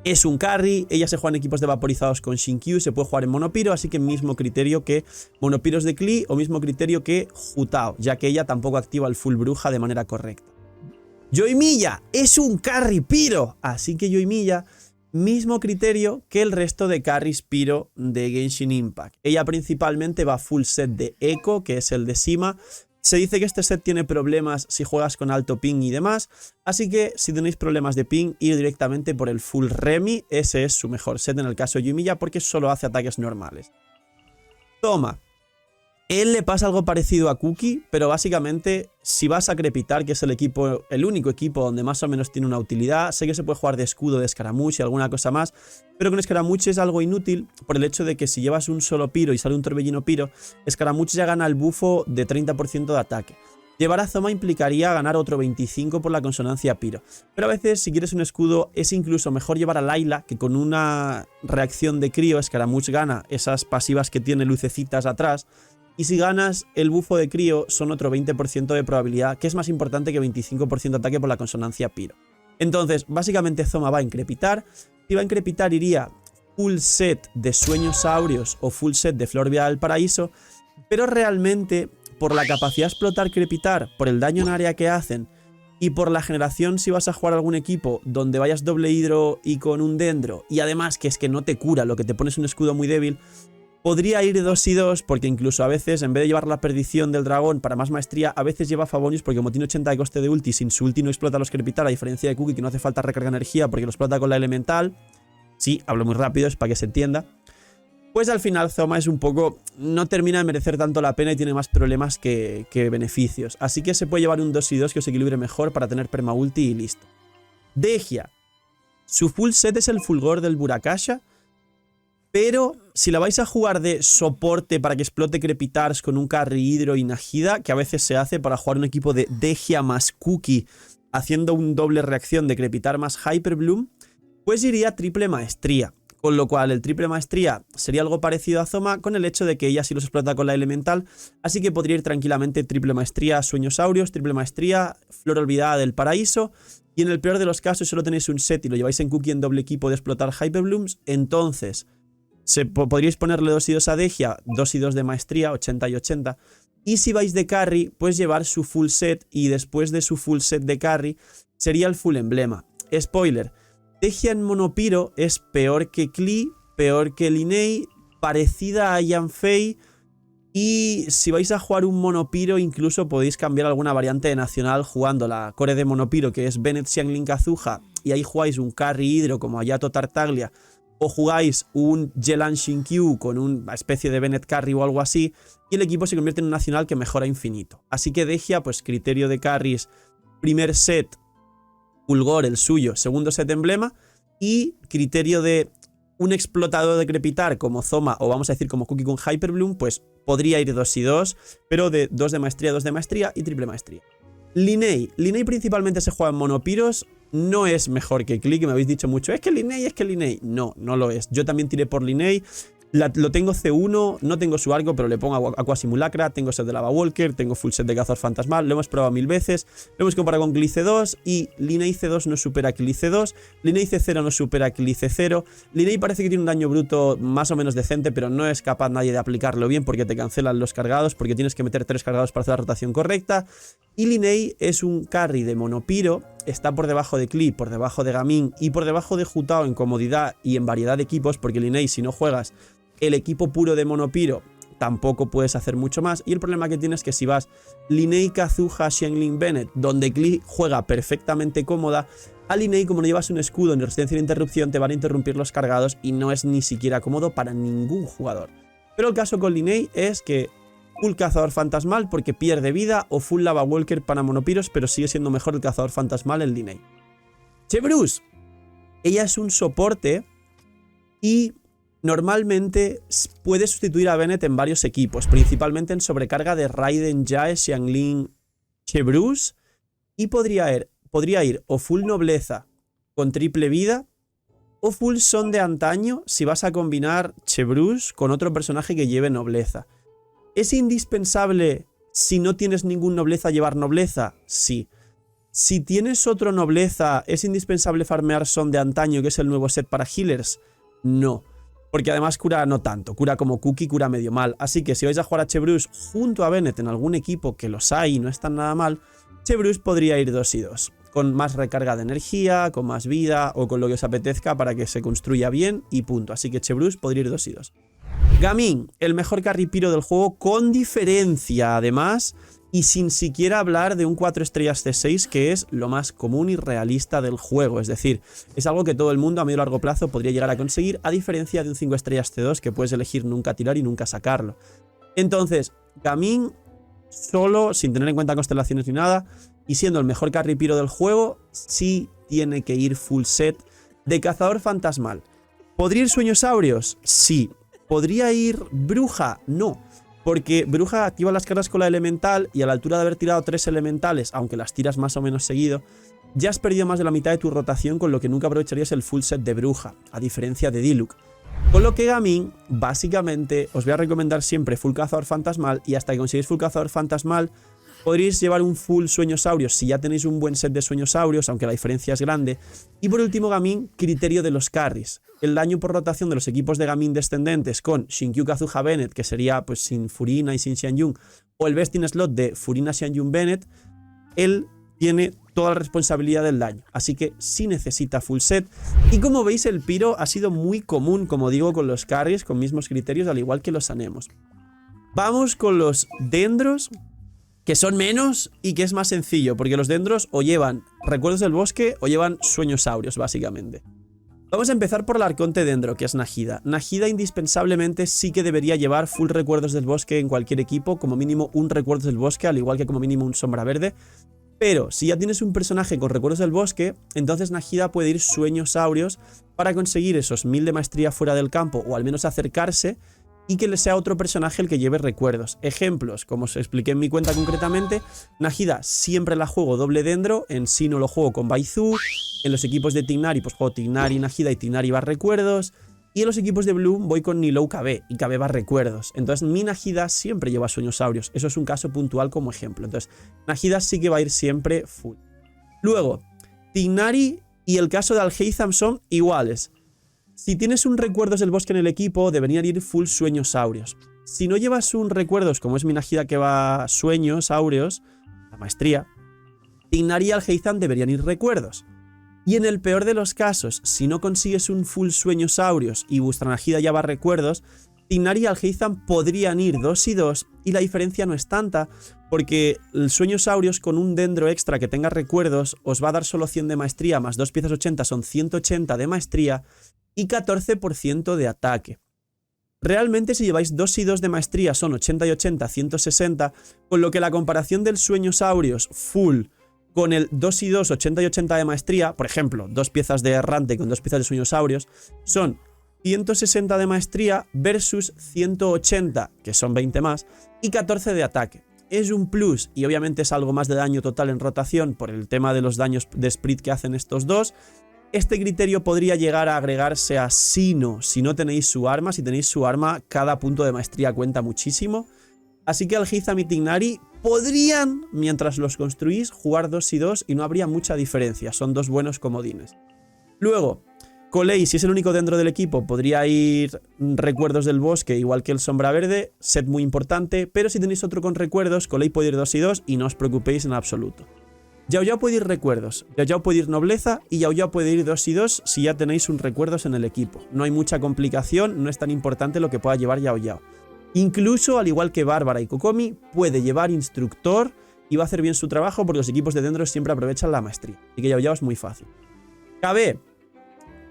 es un carry, ella se juega en equipos de vaporizados con Shinkyu, se puede jugar en Monopiro, así que mismo criterio que Monopiros de Klee o mismo criterio que Hu Tao, ya que ella tampoco activa el full bruja de manera correcta. Yoimiya es un carry piro, así que Yoimiya, mismo criterio que el resto de carries piro de Genshin Impact. Ella principalmente va full set de Echo, que es el de Sima. Se dice que este set tiene problemas si juegas con alto ping y demás, así que si tenéis problemas de ping, ir directamente por el full Remy, ese es su mejor set en el caso de Yoimiya porque solo hace ataques normales. Thoma. Él le pasa algo parecido a Cookie, pero básicamente si vas a Crepitar, que es el único equipo donde más o menos tiene una utilidad, sé que se puede jugar de escudo, de Scaramouche y alguna cosa más, pero con Scaramouche es algo inútil por el hecho de que si llevas un solo piro y sale un torbellino piro, Scaramouche ya gana el bufo de 30% de ataque. Llevar a Thoma implicaría ganar otro 25 por la consonancia piro, pero a veces si quieres un escudo es incluso mejor llevar a Layla, que con una reacción de crío Scaramouche gana esas pasivas que tiene lucecitas atrás. Y si ganas el bufo de crío son otro 20% de probabilidad, que es más importante que 25% de ataque por la consonancia piro. Entonces, básicamente Thoma va a Crepitar. Si va a Crepitar iría full set de Sueñosaurios o full set de Flor Vial del Paraíso, pero realmente por la capacidad de explotar Crepitar, por el daño en área que hacen y por la generación si vas a jugar algún equipo donde vayas doble hidro y con un dendro, y además que es que no te cura, lo que te pones un escudo muy débil, podría ir 2 y 2 porque incluso a veces en vez de llevar la perdición del dragón para más maestría, a veces lleva Favonius porque como tiene 80 de coste de ulti, sin su ulti no explota los Crepitar, a diferencia de Cookie que no hace falta recarga energía porque lo explota con la elemental. Sí, hablo muy rápido, es para que se entienda. Pues al final Thoma es un poco, no termina de merecer tanto la pena y tiene más problemas que beneficios. Así que se puede llevar un 2 y 2 que os equilibre mejor para tener perma ulti y listo. Dehya. Su full set es el Fulgor del Burakasha, pero si la vais a jugar de soporte para que explote Crepitars con un carry hidro y Nahida, que a veces se hace para jugar un equipo de Dehya más Cookie, haciendo un doble reacción de Crepitar más Hyper Bloom, pues iría triple maestría. Con lo cual el triple maestría sería algo parecido a Thoma con el hecho de que ella sí los explota con la elemental, así que podría ir tranquilamente triple maestría Sueñosaurios, triple maestría Flor Olvidada del Paraíso, y en el peor de los casos solo tenéis un set y lo lleváis en Cookie en doble equipo de explotar Hyper Blooms, entonces podríais ponerle 2 y 2 a Dehya, 2 y 2 de maestría, 80 y 80. Y si vais de carry, pues llevar su full set y después de su full set de carry sería el full emblema. Spoiler, Dehya en Monopiro es peor que Klee, peor que Linei, parecida a Yanfei. Y si vais a jugar un Monopiro, incluso podéis cambiar alguna variante de nacional jugando la core de Monopiro, que es Bennett Xiangling Kazuha, y ahí jugáis un carry hidro como Ayato Tartaglia, o jugáis un Yelan Shinkyu con una especie de Bennett Carry o algo así, y el equipo se convierte en un nacional que mejora infinito. Así que Dehya, pues criterio de carries, primer set, Fulgor el suyo, segundo set emblema, y criterio de un explotador de Crepitar como Thoma, o vamos a decir como Cookie con Hyper Bloom, pues podría ir 2 y 2, pero de 2 de maestría y triple maestría. Linei principalmente se juega en Monopiros. No es mejor que Klee, que me habéis dicho mucho. Es que Linei. No, no lo es. Yo también tiré por Linei. Lo tengo C1, no tengo su arco, pero le pongo Aqua Simulacra, tengo set de Lava Walker, tengo full set de Cazador Fantasmal, lo hemos probado 1000 veces, lo hemos comparado con Klee C2 y Linei C2 no supera Klee C2, Linei C0 no supera Klee C0, Linei parece que tiene un daño bruto más o menos decente, pero no es capaz nadie de aplicarlo bien porque te cancelan los cargados, porque tienes que meter 3 cargados para hacer la rotación correcta, Y Linei es un carry de monopiro, está por debajo de Klee, por debajo de Gaming y por debajo de Hu Tao en comodidad y en variedad de equipos, porque Linei, si no juegas el equipo puro de monopiro, tampoco puedes hacer mucho más. Y el problema que tienes es que si vas Linei, Kazuha, Xiangling, Bennett, donde Klee juega perfectamente cómoda, a Linei, como no llevas un escudo ni resistencia de interrupción, te van a interrumpir los cargados y no es ni siquiera cómodo para ningún jugador. Pero el caso con Linei es que full cazador fantasmal porque pierde vida, o full lava walker para monopiros, pero sigue siendo mejor el cazador fantasmal en Linei. Chevreuse, ella es un soporte y normalmente puede sustituir a Bennett en varios equipos, principalmente en sobrecarga de Raiden, Jae, Xiangling, Chevreuse, y podría ir o full nobleza con triple vida o full son de antaño si vas a combinar Chevreuse con otro personaje que lleve nobleza. ¿Es indispensable si no tienes ningún nobleza llevar nobleza? Sí. Si tienes otro nobleza, ¿es indispensable farmear son de antaño, que es el nuevo set para healers? No. Porque además cura no tanto, cura como Cookie, cura medio mal. Así que si vais a jugar a Chevreuse junto a Bennett en algún equipo, que los hay y no están nada mal, Chevreuse podría ir 2 y 2. Con más recarga de energía, con más vida o con lo que os apetezca para que se construya bien y punto. Así que Chevreuse podría ir 2 y 2. Gaming, el mejor carry piro del juego con diferencia además y sin siquiera hablar de un 4 estrellas C6 que es lo más común y realista del juego. Es decir, es algo que todo el mundo a medio y largo plazo podría llegar a conseguir a diferencia de un 5 estrellas C2 que puedes elegir nunca tirar y nunca sacarlo. Entonces, Gaming solo, sin tener en cuenta constelaciones ni nada y siendo el mejor carry piro del juego, sí tiene que ir full set de cazador fantasmal. ¿Podría ir sueñosaurios? Sí. ¿Podría ir bruja? No, porque bruja activa las cargas con la elemental y a la altura de haber tirado 3 elementales, aunque las tiras más o menos seguido, ya has perdido más de la mitad de tu rotación, con lo que nunca aprovecharías el full set de bruja, a diferencia de Diluc. Con lo que Gaming, básicamente, os voy a recomendar siempre full cazador fantasmal y hasta que consigáis full cazador fantasmal podréis llevar un full sueñosaurios si ya tenéis un buen set de sueñosaurios, aunque la diferencia es grande. Y por último, Gaming, criterio de los carries. El daño por rotación de los equipos de Gaming descendentes con Shinkyu, Kazuha, Bennett, que sería pues sin Furina y sin Xianyun, o el best in slot de Furina, Xianyun, Bennett, él tiene toda la responsabilidad del daño. Así que sí necesita full set. Y como veis, el piro ha sido muy común, como digo, con los carries, con mismos criterios, al igual que los anemos. Vamos con los dendros, que son menos y que es más sencillo, porque los dendros o llevan recuerdos del bosque o llevan sueñosaurios, básicamente. Vamos a empezar por el arconte dendro, que es Nahida. Nahida indispensablemente sí que debería llevar full recuerdos del bosque en cualquier equipo, como mínimo un recuerdos del bosque, al igual que como mínimo un sombra verde. Pero si ya tienes un personaje con recuerdos del bosque, entonces Nahida puede ir sueñosaurios para conseguir esos 1000 de maestría fuera del campo, o al menos acercarse, y que le sea otro personaje el que lleve recuerdos. Ejemplos, como os expliqué en mi cuenta concretamente, Nahida siempre la juego doble dendro, en sí no lo juego con Baizu, en los equipos de Tignari pues juego Tignari, Nahida y Tignari va recuerdos, y en los equipos de Bloom voy con Nilou KB y KB va recuerdos. Entonces mi Nahida siempre lleva sueñosaurios, eso es un caso puntual como ejemplo. Entonces Nahida sí que va a ir siempre full. Luego, Tignari y el caso de Alhaitham son iguales. Si tienes un recuerdos del bosque en el equipo, deberían ir full sueñosaurios. Si no llevas un recuerdos, como es mi Nahida que va sueñosaurios, la maestría, Tignari y Alhaitham deberían ir recuerdos. Y en el peor de los casos, si no consigues un full sueñosaurios y vuestra Nahida ya va recuerdos, Tignari y Alhaitham podrían ir 2 y 2 y la diferencia no es tanta, porque el sueñosaurios con un dendro extra que tenga recuerdos os va a dar solo 100 de maestría más 2 piezas 80 son 180 de maestría y 14% de ataque. Realmente si lleváis 2 y 2 de maestría son 80 y 80, 160, con lo que la comparación del sueñosaurios full con el 2 y 2, 80 y 80 de maestría, por ejemplo, 2 piezas de errante con 2 piezas de sueñosaurios, son 160 de maestría versus 180, que son 20 más, y 14 de ataque. Es un plus y obviamente es algo más de daño total en rotación por el tema de los daños de split que hacen estos dos. Este criterio podría llegar a agregarse a Sino si no tenéis su arma. Si tenéis su arma, cada punto de maestría cuenta muchísimo. Así que Alhaitham y Tignari podrían, mientras los construís, jugar 2 y 2 y no habría mucha diferencia. Son dos buenos comodines. Luego, Colei, si es el único dentro del equipo, podría ir recuerdos del bosque, igual que el sombra verde, set muy importante, pero si tenéis otro con recuerdos, Colei puede ir 2 y 2 y no os preocupéis en absoluto. Yao Yao puede ir recuerdos, Yao Yao puede ir nobleza y Yao Yao puede ir 2 y 2 si ya tenéis un recuerdos en el equipo. No hay mucha complicación, no es tan importante lo que pueda llevar Yao Yao. Incluso, al igual que Bárbara y Kokomi, puede llevar instructor y va a hacer bien su trabajo porque los equipos de dendros siempre aprovechan la maestría. Así que Yao Yao es muy fácil. KB,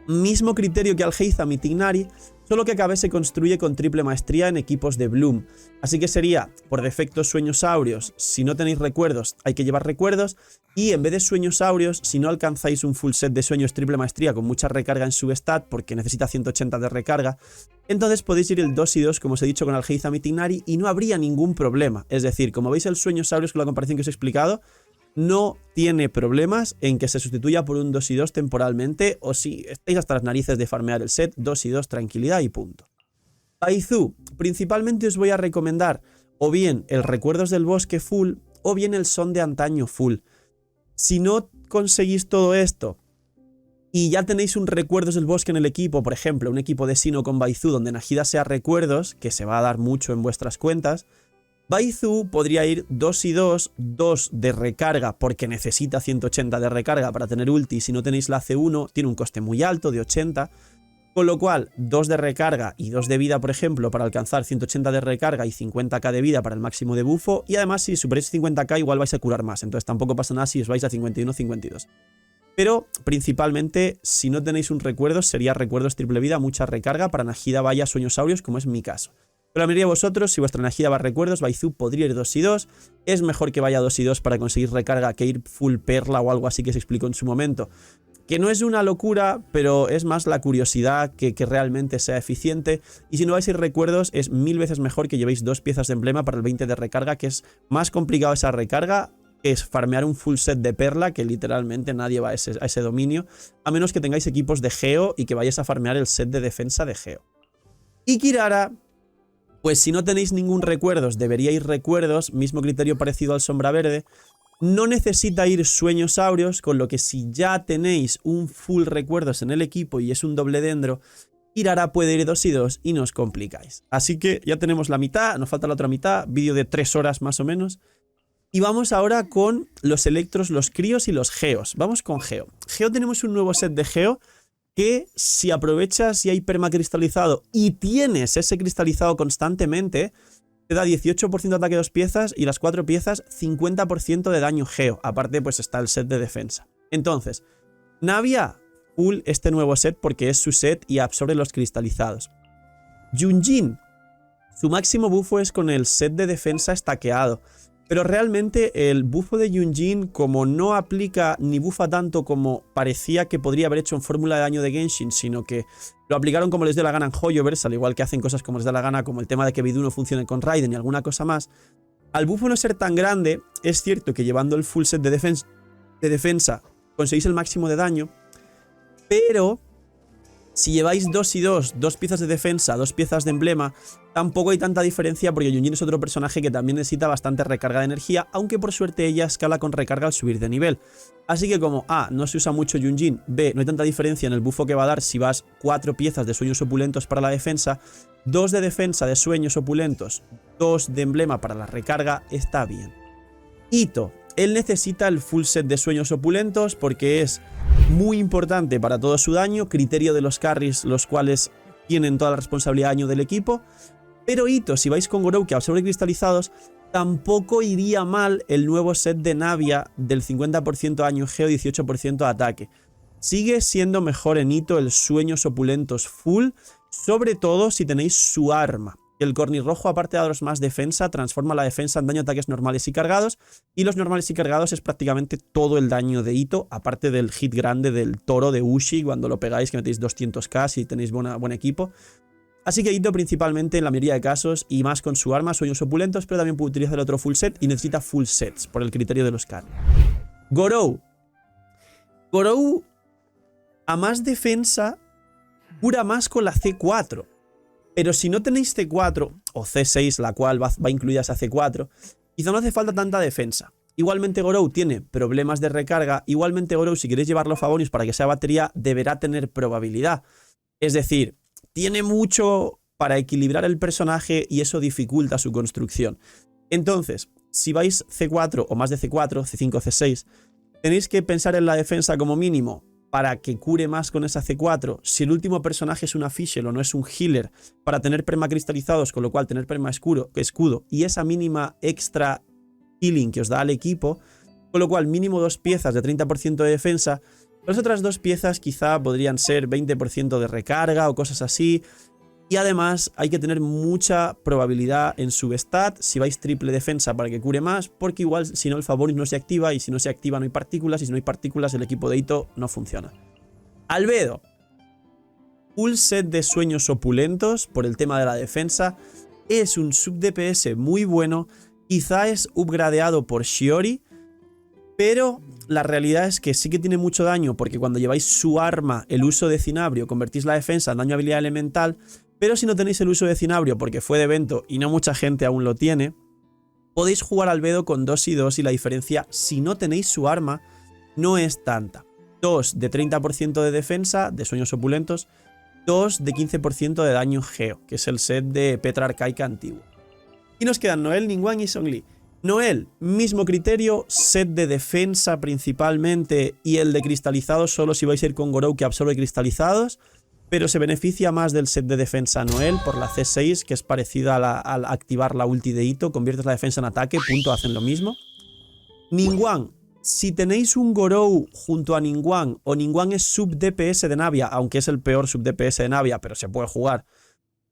mismo criterio que Alhaitham y Tignari, solo que KB se construye con triple maestría en equipos de Bloom. Así que sería, por defecto, sueños áureos. Si no tenéis recuerdos, hay que llevar recuerdos. Y en vez de sueños áureos, si no alcanzáis un full set de sueños triple maestría con mucha recarga en su stat, porque necesita 180 de recarga, entonces podéis ir el 2 y 2, como os he dicho, con Alhaitham y Tignari, y no habría ningún problema. Es decir, como veis, el sueños áureos con la comparación que os he explicado, no tiene problemas en que se sustituya por un 2 y 2 temporalmente, o si estáis hasta las narices de farmear el set, 2 y 2, tranquilidad y punto. Baizu, principalmente os voy a recomendar o bien el Recuerdos del Bosque full, o bien el Son de Antaño full. Si no conseguís todo esto y ya tenéis un Recuerdos del Bosque en el equipo, por ejemplo, un equipo de Sino con Baizu donde Najida sea recuerdos, que se va a dar mucho en vuestras cuentas, Baizu podría ir 2 y 2, 2 de recarga porque necesita 180 de recarga para tener ulti. Si no tenéis la C1, tiene un coste muy alto de 80. Con lo cual, 2 de recarga y 2 de vida, por ejemplo, para alcanzar 180 de recarga y 50k de vida para el máximo de bufo. Y además, si superáis 50k, igual vais a curar más. Entonces tampoco pasa nada si os vais a 51-52. Pero, principalmente, si no tenéis un recuerdo, sería recuerdos triple vida, mucha recarga para Najida vaya sueños áureos, como es mi caso. Pero la mayoría de vosotros, si vuestra Najida va a recuerdos, Baizu podría ir 2 y 2. Es mejor que vaya 2 y 2 para conseguir recarga que ir full perla o algo así que se explicó en su momento. Que no es una locura, pero es más la curiosidad que realmente sea eficiente. Y si no vais a ir recuerdos, es 1000 veces mejor que llevéis 2 piezas de emblema para el 20 de recarga, que es más complicado esa recarga. Es farmear un full set de perla, que literalmente nadie va a ese dominio, a menos que tengáis equipos de Geo y que vayáis a farmear el set de defensa de Geo. Y Kirara, pues si no tenéis ningún recuerdos, debería ir recuerdos, mismo criterio parecido al sombra verde. No necesita ir sueños áureos, con lo que si ya tenéis un full recuerdos en el equipo y es un doble dendro, Kirara puede ir 2 y 2 y no os complicáis. Así que ya tenemos la mitad, nos falta la otra mitad, vídeo de 3 horas más o menos. Y vamos ahora con los electros, los críos y los geos. Vamos con Geo. Geo tenemos un nuevo set de Geo que si aprovechas y hay permacristalizado y tienes ese cristalizado constantemente, te da 18% de ataque 2 piezas y las 4 piezas 50% de daño Geo. Aparte pues está el set de defensa. Entonces, Navia full este nuevo set porque es su set y absorbe los cristalizados. Yunjin, su máximo bufo es con el set de defensa estaqueado. Pero realmente el bufo de Yunjin, como no aplica ni bufa tanto como parecía que podría haber hecho en fórmula de daño de Genshin, sino que lo aplicaron como les dé la gana en Hoyoverse, al igual que hacen cosas como les da la gana, como el tema de que Vidu no funcione con Raiden y alguna cosa más. Al bufo no ser tan grande, es cierto que llevando el full set de defensa conseguís el máximo de daño, pero si lleváis 2 y 2, 2 piezas de defensa, 2 piezas de emblema, tampoco hay tanta diferencia porque Yunjin es otro personaje que también necesita bastante recarga de energía, aunque por suerte ella escala con recarga al subir de nivel. Así que como A, no se usa mucho Yunjin, B, no hay tanta diferencia en el bufo que va a dar si vas 4 piezas de sueños opulentos para la defensa, 2 de defensa de sueños opulentos, 2 de emblema para la recarga, está bien. Ito, él necesita el full set de sueños opulentos porque es muy importante para todo su daño, criterio de los carries, los cuales tienen toda la responsabilidad de daño del equipo. Pero Ito, si vais con Gorou que absorbe cristalizados, tampoco iría mal el nuevo set de Navia del 50% daño Geo y 18% ataque. Sigue siendo mejor en Ito el sueños opulentos full, sobre todo si tenéis su arma. El cornirrojo, aparte de daros más defensa, transforma la defensa en daño a ataques normales y cargados. Y los normales y cargados es prácticamente todo el daño de Ito, aparte del hit grande del toro de Ushi, cuando lo pegáis que metéis 200k si tenéis buen equipo. Así que Ito principalmente en la mayoría de casos, y más con su arma, sueños opulentos, pero también puede utilizar otro full set y necesita full sets, por el criterio de los carries. Gorou. Gorou, a más defensa, cura más con la C4. Pero si no tenéis C4 o C6, la cual va incluida esa C4, quizá no hace falta tanta defensa. Igualmente Gorou tiene problemas de recarga. Igualmente Gorou, si queréis llevarlo a Favonius para que sea batería, deberá tener probabilidad. Es decir, tiene mucho para equilibrar el personaje y eso dificulta su construcción. Entonces, si vais C4 o más de C4, C5, C6, tenéis que pensar en la defensa como mínimo para que cure más con esa C4. Si el último personaje es una Fischl o no es un healer, para tener permacristalizados, con lo cual tener perma escudo y esa mínima extra healing que os da al equipo, con lo cual mínimo 2 piezas de 30% de defensa. Las otras 2 piezas quizá podrían ser 20% de recarga o cosas así. Y además hay que tener mucha probabilidad en su stat si vais triple defensa para que cure más, porque igual si no el Favonius no se activa y si no se activa no hay partículas y si no hay partículas el equipo de Ito no funciona. Albedo. Full set de sueños opulentos por el tema de la defensa. Es un sub DPS muy bueno. Quizá es upgradeado por Shiori, pero la realidad es que sí que tiene mucho daño porque cuando lleváis su arma, el uso de Cinabrio, convertís la defensa en daño a habilidad elemental, pero si no tenéis el uso de Cinabrio porque fue de evento y no mucha gente aún lo tiene, podéis jugar Albedo con 2 y 2 y la diferencia, si no tenéis su arma, no es tanta. 2 de 30% de defensa, de sueños opulentos, 2 de 15% de daño geo, que es el set de Petra Arcaica antiguo. Y nos quedan Noel, Ningguang y Zhongli. Noel, mismo criterio, set de defensa principalmente y el de cristalizados solo si vais a ir con Gorou que absorbe cristalizados, pero se beneficia más del set de defensa Noel por la C6, que es parecida a activar la ulti de Ito, conviertes la defensa en ataque, punto, hacen lo mismo. Ningguang, si tenéis un Gorou junto a Ningguang, o Ningguang es sub DPS de Navia, aunque es el peor sub DPS de Navia, pero se puede jugar.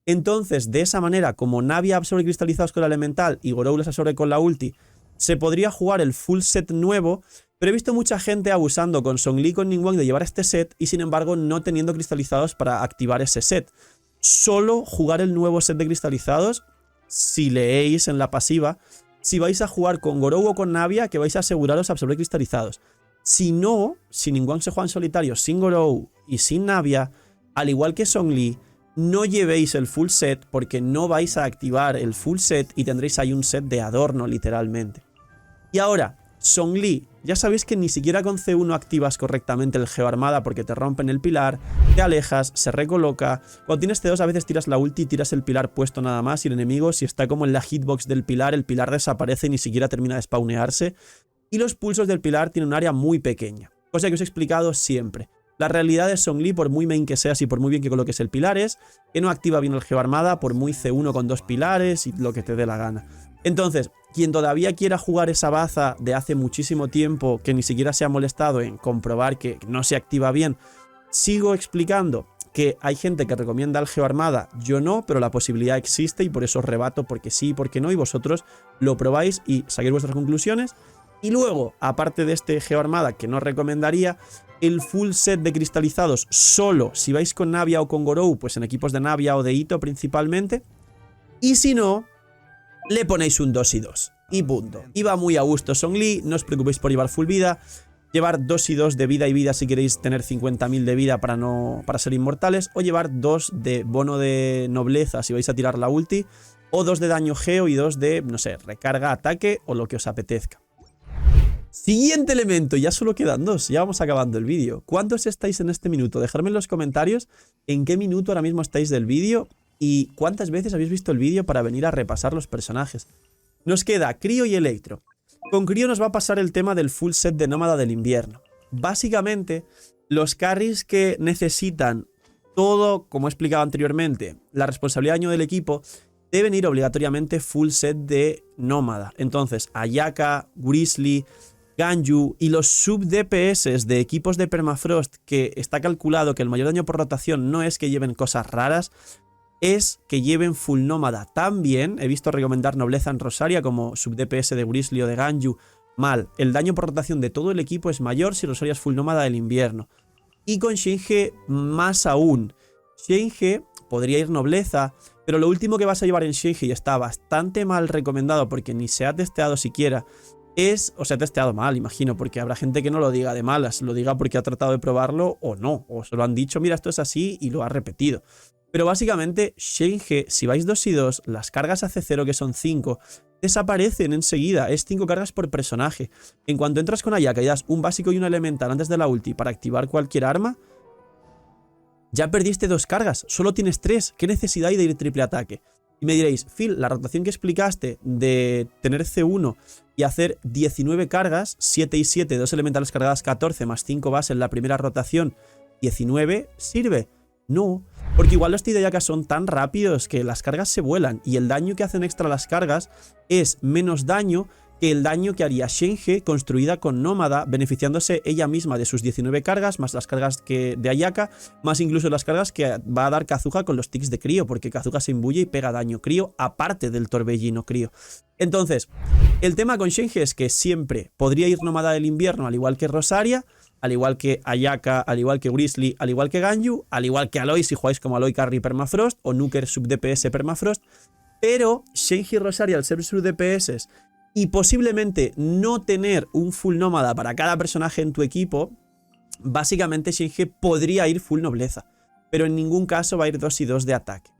Entonces, de esa manera, como Navia absorbe cristalizados con la elemental y Gorou les absorbe con la ulti, se podría jugar el full set nuevo, pero he visto mucha gente abusando con Zhongli y con Ningguang de llevar este set y sin embargo no teniendo cristalizados para activar ese set. Solo jugar el nuevo set de cristalizados, si leéis en la pasiva, si vais a jugar con Gorou o con Navia, que vais a aseguraros absorber cristalizados. Si no, si Ningguang se juega en solitario sin Gorou y sin Navia, al igual que Zhongli, no llevéis el full set porque no vais a activar el full set y tendréis ahí un set de adorno literalmente. Y ahora, Zhongli, ya sabéis que ni siquiera con C1 activas correctamente el Geoarmada porque te rompen el pilar, te alejas, se recoloca. Cuando tienes C2 a veces tiras la ulti y tiras el pilar puesto nada más y el enemigo, si está como en la hitbox del pilar, el pilar desaparece y ni siquiera termina de spawnearse. Y los pulsos del pilar tienen un área muy pequeña, cosa que os he explicado siempre. La realidad de Zhongli, por muy main que seas y por muy bien que coloques el pilar, es que no activa bien el Geoarmada por muy C1 con 2 pilares y lo que te dé la gana. Entonces, quien todavía quiera jugar esa baza de hace muchísimo tiempo, que ni siquiera se ha molestado en comprobar que no se activa bien, sigo explicando que hay gente que recomienda el Geoarmada, yo no, pero la posibilidad existe y por eso os rebato porque sí y porque no, y vosotros lo probáis y saquéis vuestras conclusiones. Y luego, aparte de este Geoarmada que no recomendaría, el full set de cristalizados solo si vais con Navia o con Gorou, pues en equipos de Navia o de Ito principalmente. Y si no, le ponéis un 2 y 2. Y punto. Y va muy a gusto Zhongli, no os preocupéis por llevar full vida. Llevar 2 y 2 de vida y vida si queréis tener 50.000 de vida para ser inmortales. O llevar 2 de bono de nobleza si vais a tirar la ulti. O 2 de daño geo y 2 de, no sé, recarga, ataque o lo que os apetezca. Siguiente elemento, ya solo quedan 2, ya vamos acabando el vídeo. ¿Cuántos estáis en este minuto? Dejadme en los comentarios en qué minuto ahora mismo estáis del vídeo y cuántas veces habéis visto el vídeo para venir a repasar los personajes. Nos queda Crío y Electro. Con Crío nos va a pasar el tema del full set de Nómada del Invierno. Básicamente, los carries que necesitan todo, como he explicado anteriormente, la responsabilidad de daño del equipo, deben ir obligatoriamente full set de Nómada. Entonces, Ayaka, Grizzly, Ganyu y los sub DPS de equipos de Permafrost, que está calculado que el mayor daño por rotación no es que lleven cosas raras, es que lleven full nómada. También he visto recomendar Nobleza en Rosaria como sub DPS de Grizzly o de Ganyu. Mal, el daño por rotación de todo el equipo es mayor si Rosaria es full nómada del invierno. Y con Shinge más aún. Shinge podría ir Nobleza, pero lo último que vas a llevar en Shinge, y está bastante mal recomendado porque ni se ha testeado siquiera, o se ha testeado mal, imagino, porque habrá gente que no lo diga de malas, lo diga porque ha tratado de probarlo o no, o se lo han dicho, mira, esto es así y lo ha repetido. Pero básicamente, Shenhe, si vais 2 y 2, las cargas hace 0, que son 5, desaparecen enseguida. Es 5 cargas por personaje. En cuanto entras con Ayaka y das un básico y un elemental antes de la ulti para activar cualquier arma, ya perdiste 2 cargas. Solo tienes 3. ¿Qué necesidad hay de ir triple ataque? Y me diréis, Phil, la rotación que explicaste de tener C1 y hacer 19 cargas, 7 y 7, 2 elementales cargadas 14, más 5 base en la primera rotación, 19, ¿sirve? No, porque igual los Ayaka son tan rápidos que las cargas se vuelan y el daño que hacen extra las cargas es menos daño que el daño que haría Shenhe construida con Nómada, beneficiándose ella misma de sus 19 cargas, más las cargas de Ayaka, más incluso las cargas que va a dar Kazuha con los tics de crío, porque Kazuha se imbuye y pega daño crío, aparte del torbellino crío. Entonces, el tema con Shenhe es que siempre podría ir Nómada del invierno, al igual que Rosaria, al igual que Ayaka, al igual que Grizzly, al igual que Ganyu, al igual que Aloy si jugáis como Aloy Carry Permafrost o Nuker sub DPS Permafrost, pero Shenhe y Rosaria al ser sub DPS y posiblemente no tener un full nómada para cada personaje en tu equipo, básicamente Shenhe podría ir full nobleza, pero en ningún caso va a ir 2 y 2 de ataque.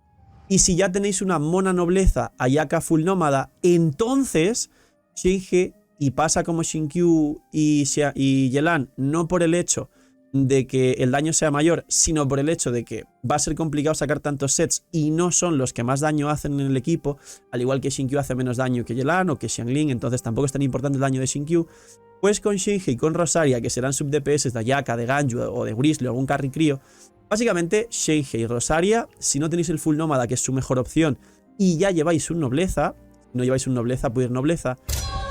Y si ya tenéis una mona nobleza Ayaka full nómada, entonces Shenhe, y pasa como Shinkyu y Yelan, no por el hecho de que el daño sea mayor, sino por el hecho de que va a ser complicado sacar tantos sets y no son los que más daño hacen en el equipo, al igual que Shinkyu hace menos daño que Yelan o que Xiangling, entonces tampoco es tan importante el daño de Shinkyu, pues con Shenhe y con Rosaria, que serán sub DPS de Ayaka, de Ganyu o de Grizzly o algún carry crío, básicamente Shenhe y Rosaria, si no tenéis el full nómada, que es su mejor opción, y ya lleváis un nobleza, si no lleváis un nobleza, puede ir nobleza,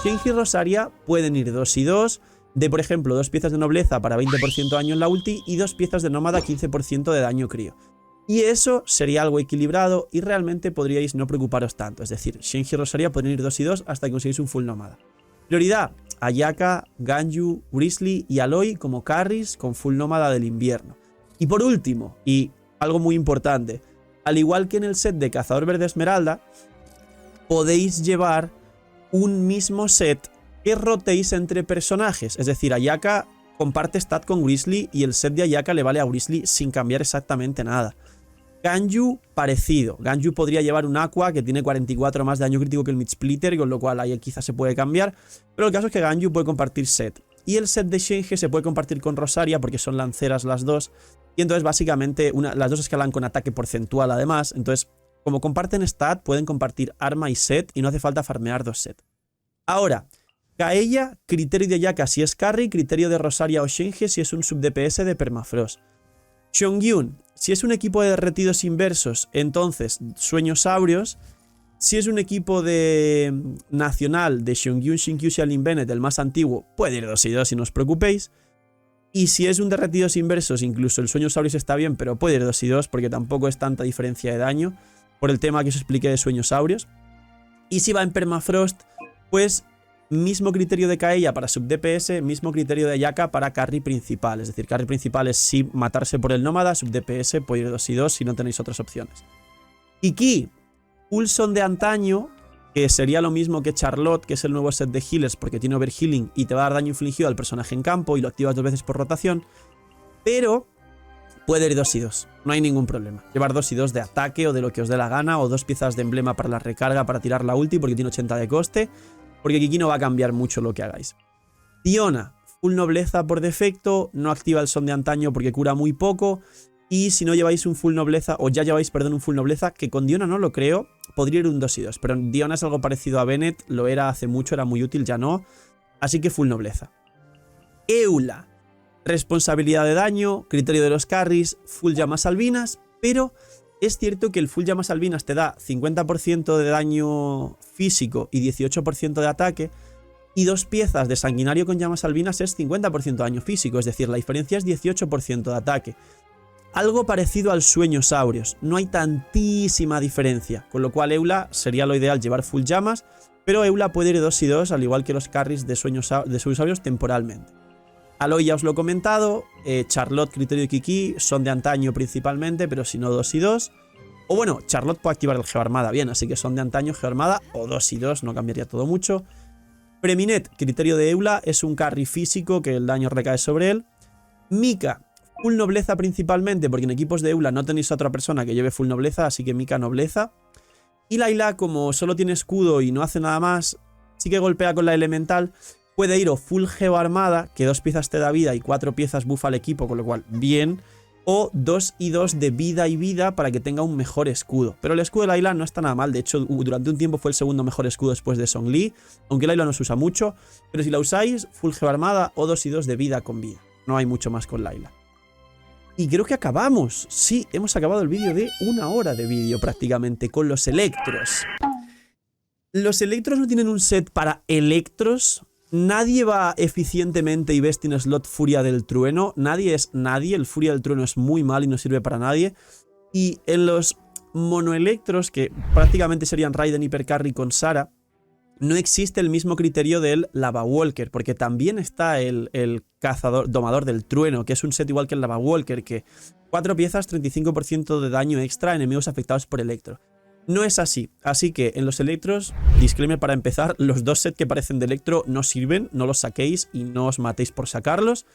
Shenhe y Rosaria pueden ir 2 y 2, de por ejemplo 2 piezas de nobleza para 20% de daño en la ulti y 2 piezas de nómada 15% de daño crío. Y eso sería algo equilibrado y realmente podríais no preocuparos tanto. Es decir, Shenhe y Rosaria pueden ir 2 y 2 hasta que consigáis un full nómada. Prioridad, Ayaka, Ganyu, Grizzly y Aloy como carries con full nómada del invierno. Y por último, y algo muy importante, al igual que en el set de Cazador Verde Esmeralda, podéis llevar un mismo set que rotéis entre personajes. Es decir, Ayaka comparte stat con Grizzly y el set de Ayaka le vale a Grizzly sin cambiar exactamente nada. Ganyu, parecido. Ganyu podría llevar un Aqua que tiene 44 más de daño crítico que el Mid-Splitter, con lo cual ahí quizás se puede cambiar. Pero el caso es que Ganyu puede compartir set. Y el set de Shenhe se puede compartir con Rosaria porque son lanceras las dos. Y entonces básicamente las dos escalan con ataque porcentual además. Entonces, como comparten stat, pueden compartir arma y set y no hace falta farmear 2 sets. Ahora, Kaeya, criterio de Ayaka si es carry, criterio de Rosaria o Shenhe si es un sub DPS de Permafrost. Chongyun, si es un equipo de derretidos inversos, entonces Sueños Áureos. Si es un equipo de nacional de Chongyun, Shinkyu, Xiaolin Bennett, el más antiguo, puede ir 2 y 2 si no os preocupéis. Y si es un derretidos inversos, incluso el Sueños Áureos está bien, pero puede ir 2 y 2 porque tampoco es tanta diferencia de daño por el tema que os expliqué de Sueños Áureos. Y si va en Permafrost, pues mismo criterio de Kaeya para sub DPS, mismo criterio de Ayaka para carry principal. Es decir, carry principal es sí matarse por el nómada, sub DPS puede ir 2 y 2 si no tenéis otras opciones. Iki, Pulson de antaño, que sería lo mismo que Charlotte, que es el nuevo set de healers porque tiene overhealing y te va a dar daño infligido al personaje en campo y lo activas 2 veces por rotación, pero puede ir 2 y 2, no hay ningún problema. Llevar 2 y 2 de ataque o de lo que os dé la gana, o 2 piezas de emblema para la recarga para tirar la ulti porque tiene 80 de coste, porque Kiki no va a cambiar mucho lo que hagáis. Diona, full nobleza por defecto, no activa el son de antaño porque cura muy poco, y si no lleváis un full nobleza, o ya lleváis, perdón, un full nobleza, que con Diona no lo creo, podría ir un 2 y 2, pero Diona es algo parecido a Bennett, lo era hace mucho, era muy útil, ya no, así que full nobleza. Eula, responsabilidad de daño, criterio de los carries, full llamas albinas, pero es cierto que el full llamas albinas te da 50% de daño físico y 18% de ataque, y 2 piezas de sanguinario con llamas albinas es 50% de daño físico, es decir, la diferencia es 18% de ataque. Algo parecido al Sueños Áureos, no hay tantísima diferencia, con lo cual Eula sería lo ideal llevar full llamas, pero Eula puede ir 2 y 2 al igual que los carries de Sueños Áureos temporalmente. Aloy ya os lo he comentado, Charlotte, criterio de Kiki son de antaño principalmente, pero si no 2 y 2. O bueno, Charlotte puede activar el Geoarmada bien, así que son de antaño Geoarmada o 2 y 2, no cambiaría todo mucho. Preminet, criterio de Eula, es un carry físico que el daño recae sobre él. Mika, Full nobleza principalmente, porque en equipos de Eula no tenéis a otra persona que lleve full nobleza, así que Mika nobleza. Y Layla, como solo tiene escudo y no hace nada más, sí que golpea con la elemental. Puede ir o full Geo armada, que 2 piezas te da vida y 4 piezas buffa al equipo, con lo cual bien. O 2 y 2 de vida y vida para que tenga un mejor escudo. Pero el escudo de Layla no está nada mal. De hecho, durante un tiempo fue el segundo mejor escudo después de Song Li. Aunque Layla no se usa mucho. Pero si la usáis, full Geo armada o 2 y 2 de vida con vida. No hay mucho más con Layla. Y creo que acabamos. Sí, hemos acabado el vídeo de 1 hora de vídeo prácticamente con los electros. Los electros no tienen un set para electros. Nadie va eficientemente y best in slot Furia del Trueno. Nadie es nadie. El Furia del Trueno es muy mal y no sirve para nadie. Y en los monoelectros, que prácticamente serían Raiden Hypercarry con Sara, no existe el mismo criterio del Lava Walker, porque también está el cazador, domador del trueno, que es un set igual que el Lava Walker, que 4 piezas, 35% de daño extra a enemigos afectados por electro. No es así, así que en los electros, disclaimer para empezar, los 2 sets que parecen de electro no sirven, no los saquéis y no os matéis por sacarlos.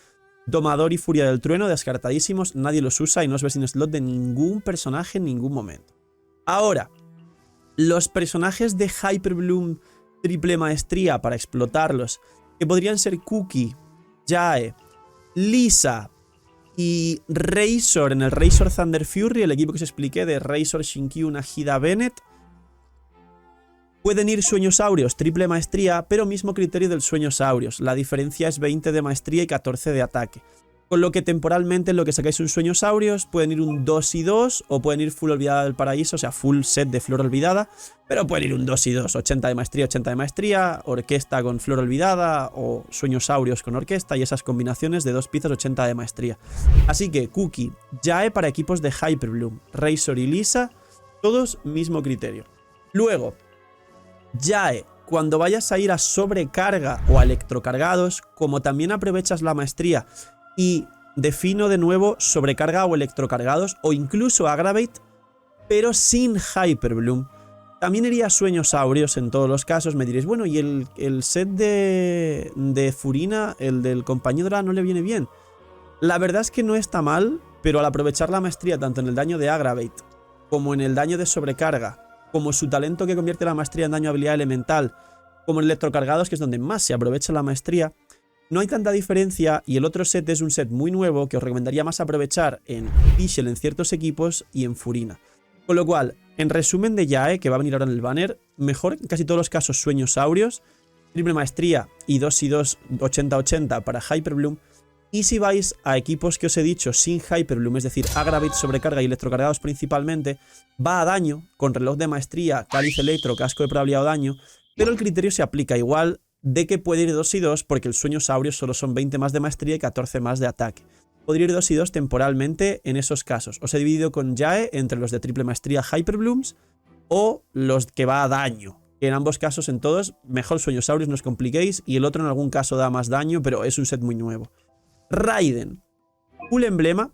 Domador y Furia del Trueno, descartadísimos, nadie los usa y no os ves sin slot de ningún personaje en ningún momento. Ahora, los personajes de Hyper Bloom triple maestría para explotarlos, que podrían ser Cookie, Jae, Lisa y Razor en el Razor Thunder Fury, el equipo que os expliqué de Razor, Shinkyu, Nahida, Bennett. Pueden ir Sueñosaurios, triple maestría, pero mismo criterio del Sueñosaurios. La diferencia es 20 de maestría y 14 de ataque. Con lo que temporalmente en lo que sacáis un Sueñosaurios pueden ir un 2 y 2 o pueden ir full Olvidada del Paraíso, o sea, full set de Flor Olvidada, pero pueden ir un 2 y 2, 80 de maestría, 80 de maestría, Orquesta con Flor Olvidada o Sueñosaurios con Orquesta y esas combinaciones de 2 piezas 80 de maestría. Así que Cookie, Jae para equipos de Hyper Bloom, Razor y Lisa, todos mismo criterio. Luego, Jae, cuando vayas a ir a sobrecarga o a electrocargados, como también aprovechas la maestría y defino de nuevo sobrecarga o electrocargados o incluso Aggravate, pero sin Hyper Bloom. También iría Sueñosaurios en todos los casos. Me diréis, bueno, y el set de Furina, el del compañero Dra, no le viene bien. La verdad es que no está mal, pero al aprovechar la maestría tanto en el daño de Aggravate como en el daño de sobrecarga, como su talento que convierte la maestría en daño habilidad elemental, como en electrocargados, que es donde más se aprovecha la maestría, no hay tanta diferencia y el otro set es un set muy nuevo que os recomendaría más aprovechar en Fischl en ciertos equipos y en Furina. Con lo cual, en resumen de Jae, que va a venir ahora en el banner, mejor en casi todos los casos Sueñosaurios, triple maestría y 2 y 2, 80-80 para Hyper Bloom. Y si vais a equipos que os he dicho sin Hyper Bloom, es decir, Aggravate, sobrecarga y electrocargados principalmente, va a daño con reloj de maestría, cáliz electro, casco de probabilidad o daño, pero el criterio se aplica igual de que puede ir 2 y 2 porque el Sueñosaurio solo son 20 más de maestría y 14 más de ataque. Podría ir 2 y 2 temporalmente en esos casos. Os he dividido con Jae entre los de triple maestría Hyper Blooms o los que va a daño. En ambos casos, en todos, mejor Sueñosaurios, no os compliquéis, y el otro en algún caso da más daño, pero es un set muy nuevo. Raiden, full emblema.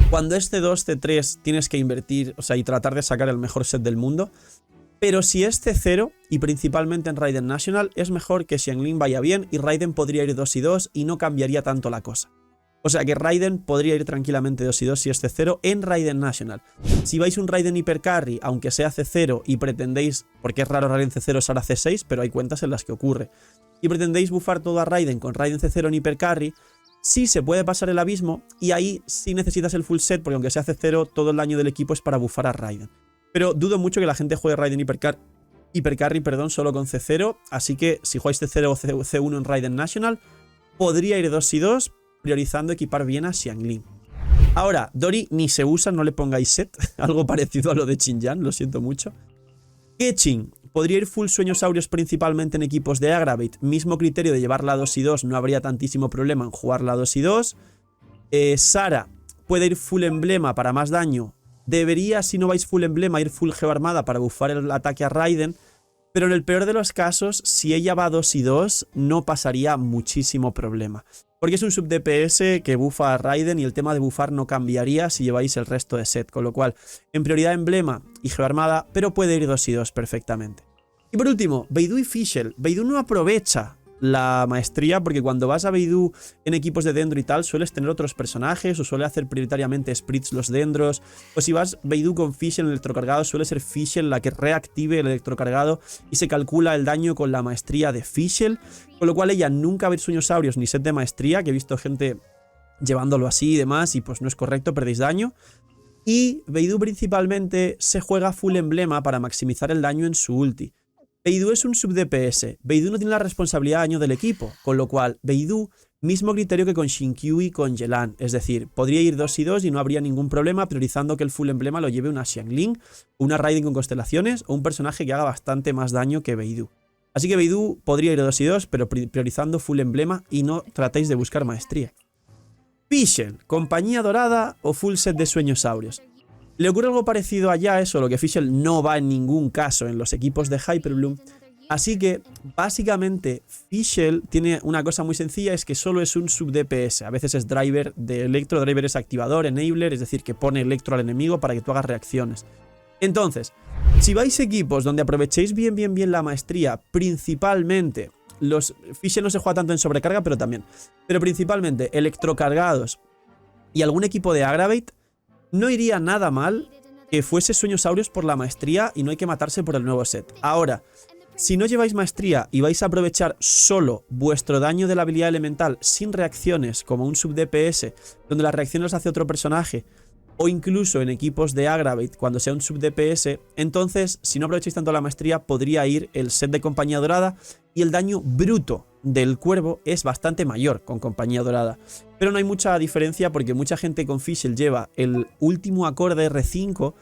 Cuando es C2, C3 tienes que invertir, o sea, y tratar de sacar el mejor set del mundo. Pero si es C0, y principalmente en Raiden National, es mejor que Xianglin vaya bien y Raiden podría ir 2 y 2 y no cambiaría tanto la cosa. O sea que Raiden podría ir tranquilamente 2 y 2 si es C0 en Raiden National. Si vais un Raiden Hypercarry, aunque sea C0 y pretendéis, porque es raro Raiden C0 es ahora C6, pero hay cuentas en las que ocurre, y pretendéis bufar todo a Raiden con Raiden C0 en Hypercarry, sí se puede pasar el abismo y ahí sí necesitas el full set, porque aunque sea C0, todo el daño del equipo es para bufar a Raiden. Pero dudo mucho que la gente juegue Raiden Hypercarry, solo con C0, así que si jugáis C0 o C1 en Raiden National, podría ir 2 y 2, priorizando equipar bien a Xianglin. Ahora, Dori ni se usa, no le pongáis set, algo parecido a lo de Xinjiang, lo siento mucho. Keqing, podría ir full Sueñosaurios principalmente en equipos de Aggravate, mismo criterio de llevarla a 2 y 2, no habría tantísimo problema en jugarla a 2 y 2. Sara puede ir full emblema para más daño. Debería, si no vais full emblema, ir full geoarmada para bufar el ataque a Raiden, pero en el peor de los casos, si ella va 2 y 2, no pasaría muchísimo problema. Porque es un sub DPS que bufa a Raiden y el tema de bufar no cambiaría si lleváis el resto de set, con lo cual, en prioridad emblema y geoarmada, pero puede ir 2 y 2 perfectamente. Y por último, Beidou y Fischl. Beidou no aprovecha la maestría, porque cuando vas a Beidou en equipos de dendro y tal, sueles tener otros personajes o suele hacer prioritariamente splits los dendros, o si vas Beidou con Fischl electrocargado, suele ser Fischl la que reactive el electrocargado y se calcula el daño con la maestría de Fischl, con lo cual ella nunca va a ir sueñosaurios ni set de maestría, que he visto gente llevándolo así y demás, y pues no es correcto, perdéis daño. Y Beidou principalmente se juega full emblema para maximizar el daño en su ulti. Beidou es un sub DPS, Beidou no tiene la responsabilidad de daño del equipo, con lo cual Beidou, mismo criterio que con Xingqiu y con Yelan, es decir, podría ir 2 y 2 y no habría ningún problema, priorizando que el full emblema lo lleve una Xiangling, una Raiden con constelaciones o un personaje que haga bastante más daño que Beidou. Así que Beidou podría ir 2 y 2, pero priorizando full emblema y no tratéis de buscar maestría. Fischl, compañía dorada o full set de sueñosaurios. Le ocurre algo parecido allá, eso, lo que Fischl no va en ningún caso en los equipos de Hyperbloom. Así que, básicamente, Fischl tiene una cosa muy sencilla, es que solo es un sub DPS. A veces es driver de Electro, driver es activador, enabler, es decir, que pone Electro al enemigo para que tú hagas reacciones. Entonces, si vais equipos donde aprovechéis bien la maestría, principalmente, Fischl no se juega tanto en sobrecarga, pero también, pero principalmente electrocargados y algún equipo de Aggravate, no iría nada mal que fuese sueñosaurios por la maestría y no hay que matarse por el nuevo set. Ahora, si no lleváis maestría y vais a aprovechar solo vuestro daño de la habilidad elemental sin reacciones, como un sub DPS, donde las reacciones las hace otro personaje, o incluso en equipos de Aggravate, cuando sea un sub DPS, entonces, si no aprovecháis tanto la maestría, podría ir el set de compañía dorada y el daño bruto del cuervo es bastante mayor con compañía dorada. Pero no hay mucha diferencia porque mucha gente con Fischl lleva el último acorde R5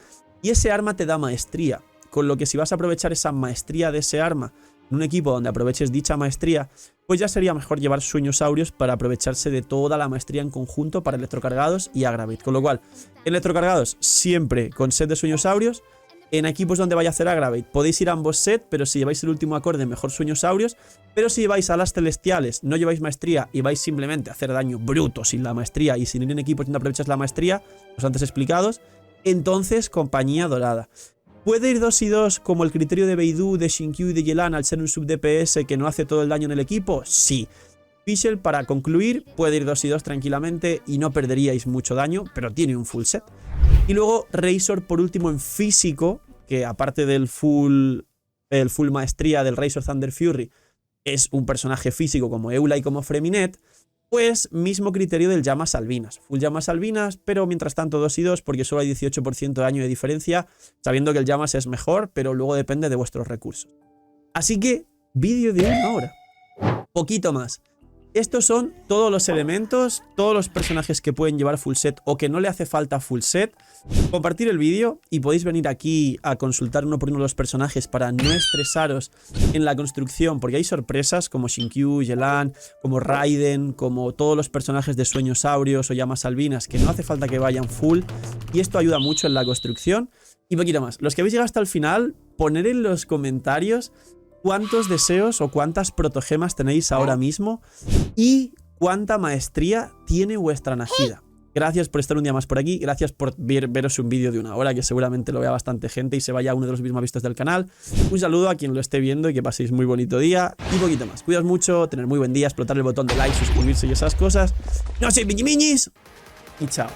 y ese arma te da maestría. Con lo que si vas a aprovechar esa maestría de ese arma en un equipo donde aproveches dicha maestría, pues ya sería mejor llevar sueñosaurios para aprovecharse de toda la maestría en conjunto para electrocargados y Aggravate. Con lo cual, electrocargados siempre con set de sueñosaurios. En equipos donde vaya a hacer Aggravate podéis ir a ambos set, pero si lleváis el último acorde mejor sueñosaurios. Pero si lleváis alas celestiales, no lleváis maestría y vais simplemente a hacer daño bruto sin la maestría y sin ir en equipos donde aprovechas la maestría, los antes explicados, entonces compañía dorada. ¿Puede ir 2 y 2 como el criterio de Beidou, de Xingqiu y de Yelan al ser un sub DPS que no hace todo el daño en el equipo? Sí. Fischl, para concluir, puede ir 2 y 2 tranquilamente y no perderíais mucho daño, pero tiene un full set. Y luego Razor, por último, en físico, que aparte del full maestría del Razor Thunder Fury, es un personaje físico como Eula y como Freminet, pues mismo criterio del Llamas Albinas. Full Llamas Albinas, pero mientras tanto 2 y 2 porque solo hay 18% de daño de diferencia, sabiendo que el Llamas es mejor, pero luego depende de vuestros recursos. Así que, vídeo de 1 hora. Poquito más. Estos son todos los elementos, todos los personajes que pueden llevar full set o que no le hace falta full set. Compartir el vídeo y podéis venir aquí a consultar uno por uno los personajes para no estresaros en la construcción, porque hay sorpresas como Xingqiu, Yelan, como Raiden, como todos los personajes de sueñosaurios o llamas albinas que no hace falta que vayan full y esto ayuda mucho en la construcción. Y poquito más. Los que habéis llegado hasta el final, poner en los comentarios cuántos deseos o cuántas protogemas tenéis ahora mismo y cuánta maestría tiene vuestra Nahida. Gracias por estar un día más por aquí, gracias por veros un vídeo de 1 hora que seguramente lo vea bastante gente y se vaya a uno de los mismos vistos del canal. Un saludo a quien lo esté viendo y que paséis muy bonito día y poquito más. Cuidaos mucho, tener muy buen día, explotar el botón de like, suscribirse y esas cosas. No soy miñis y chao.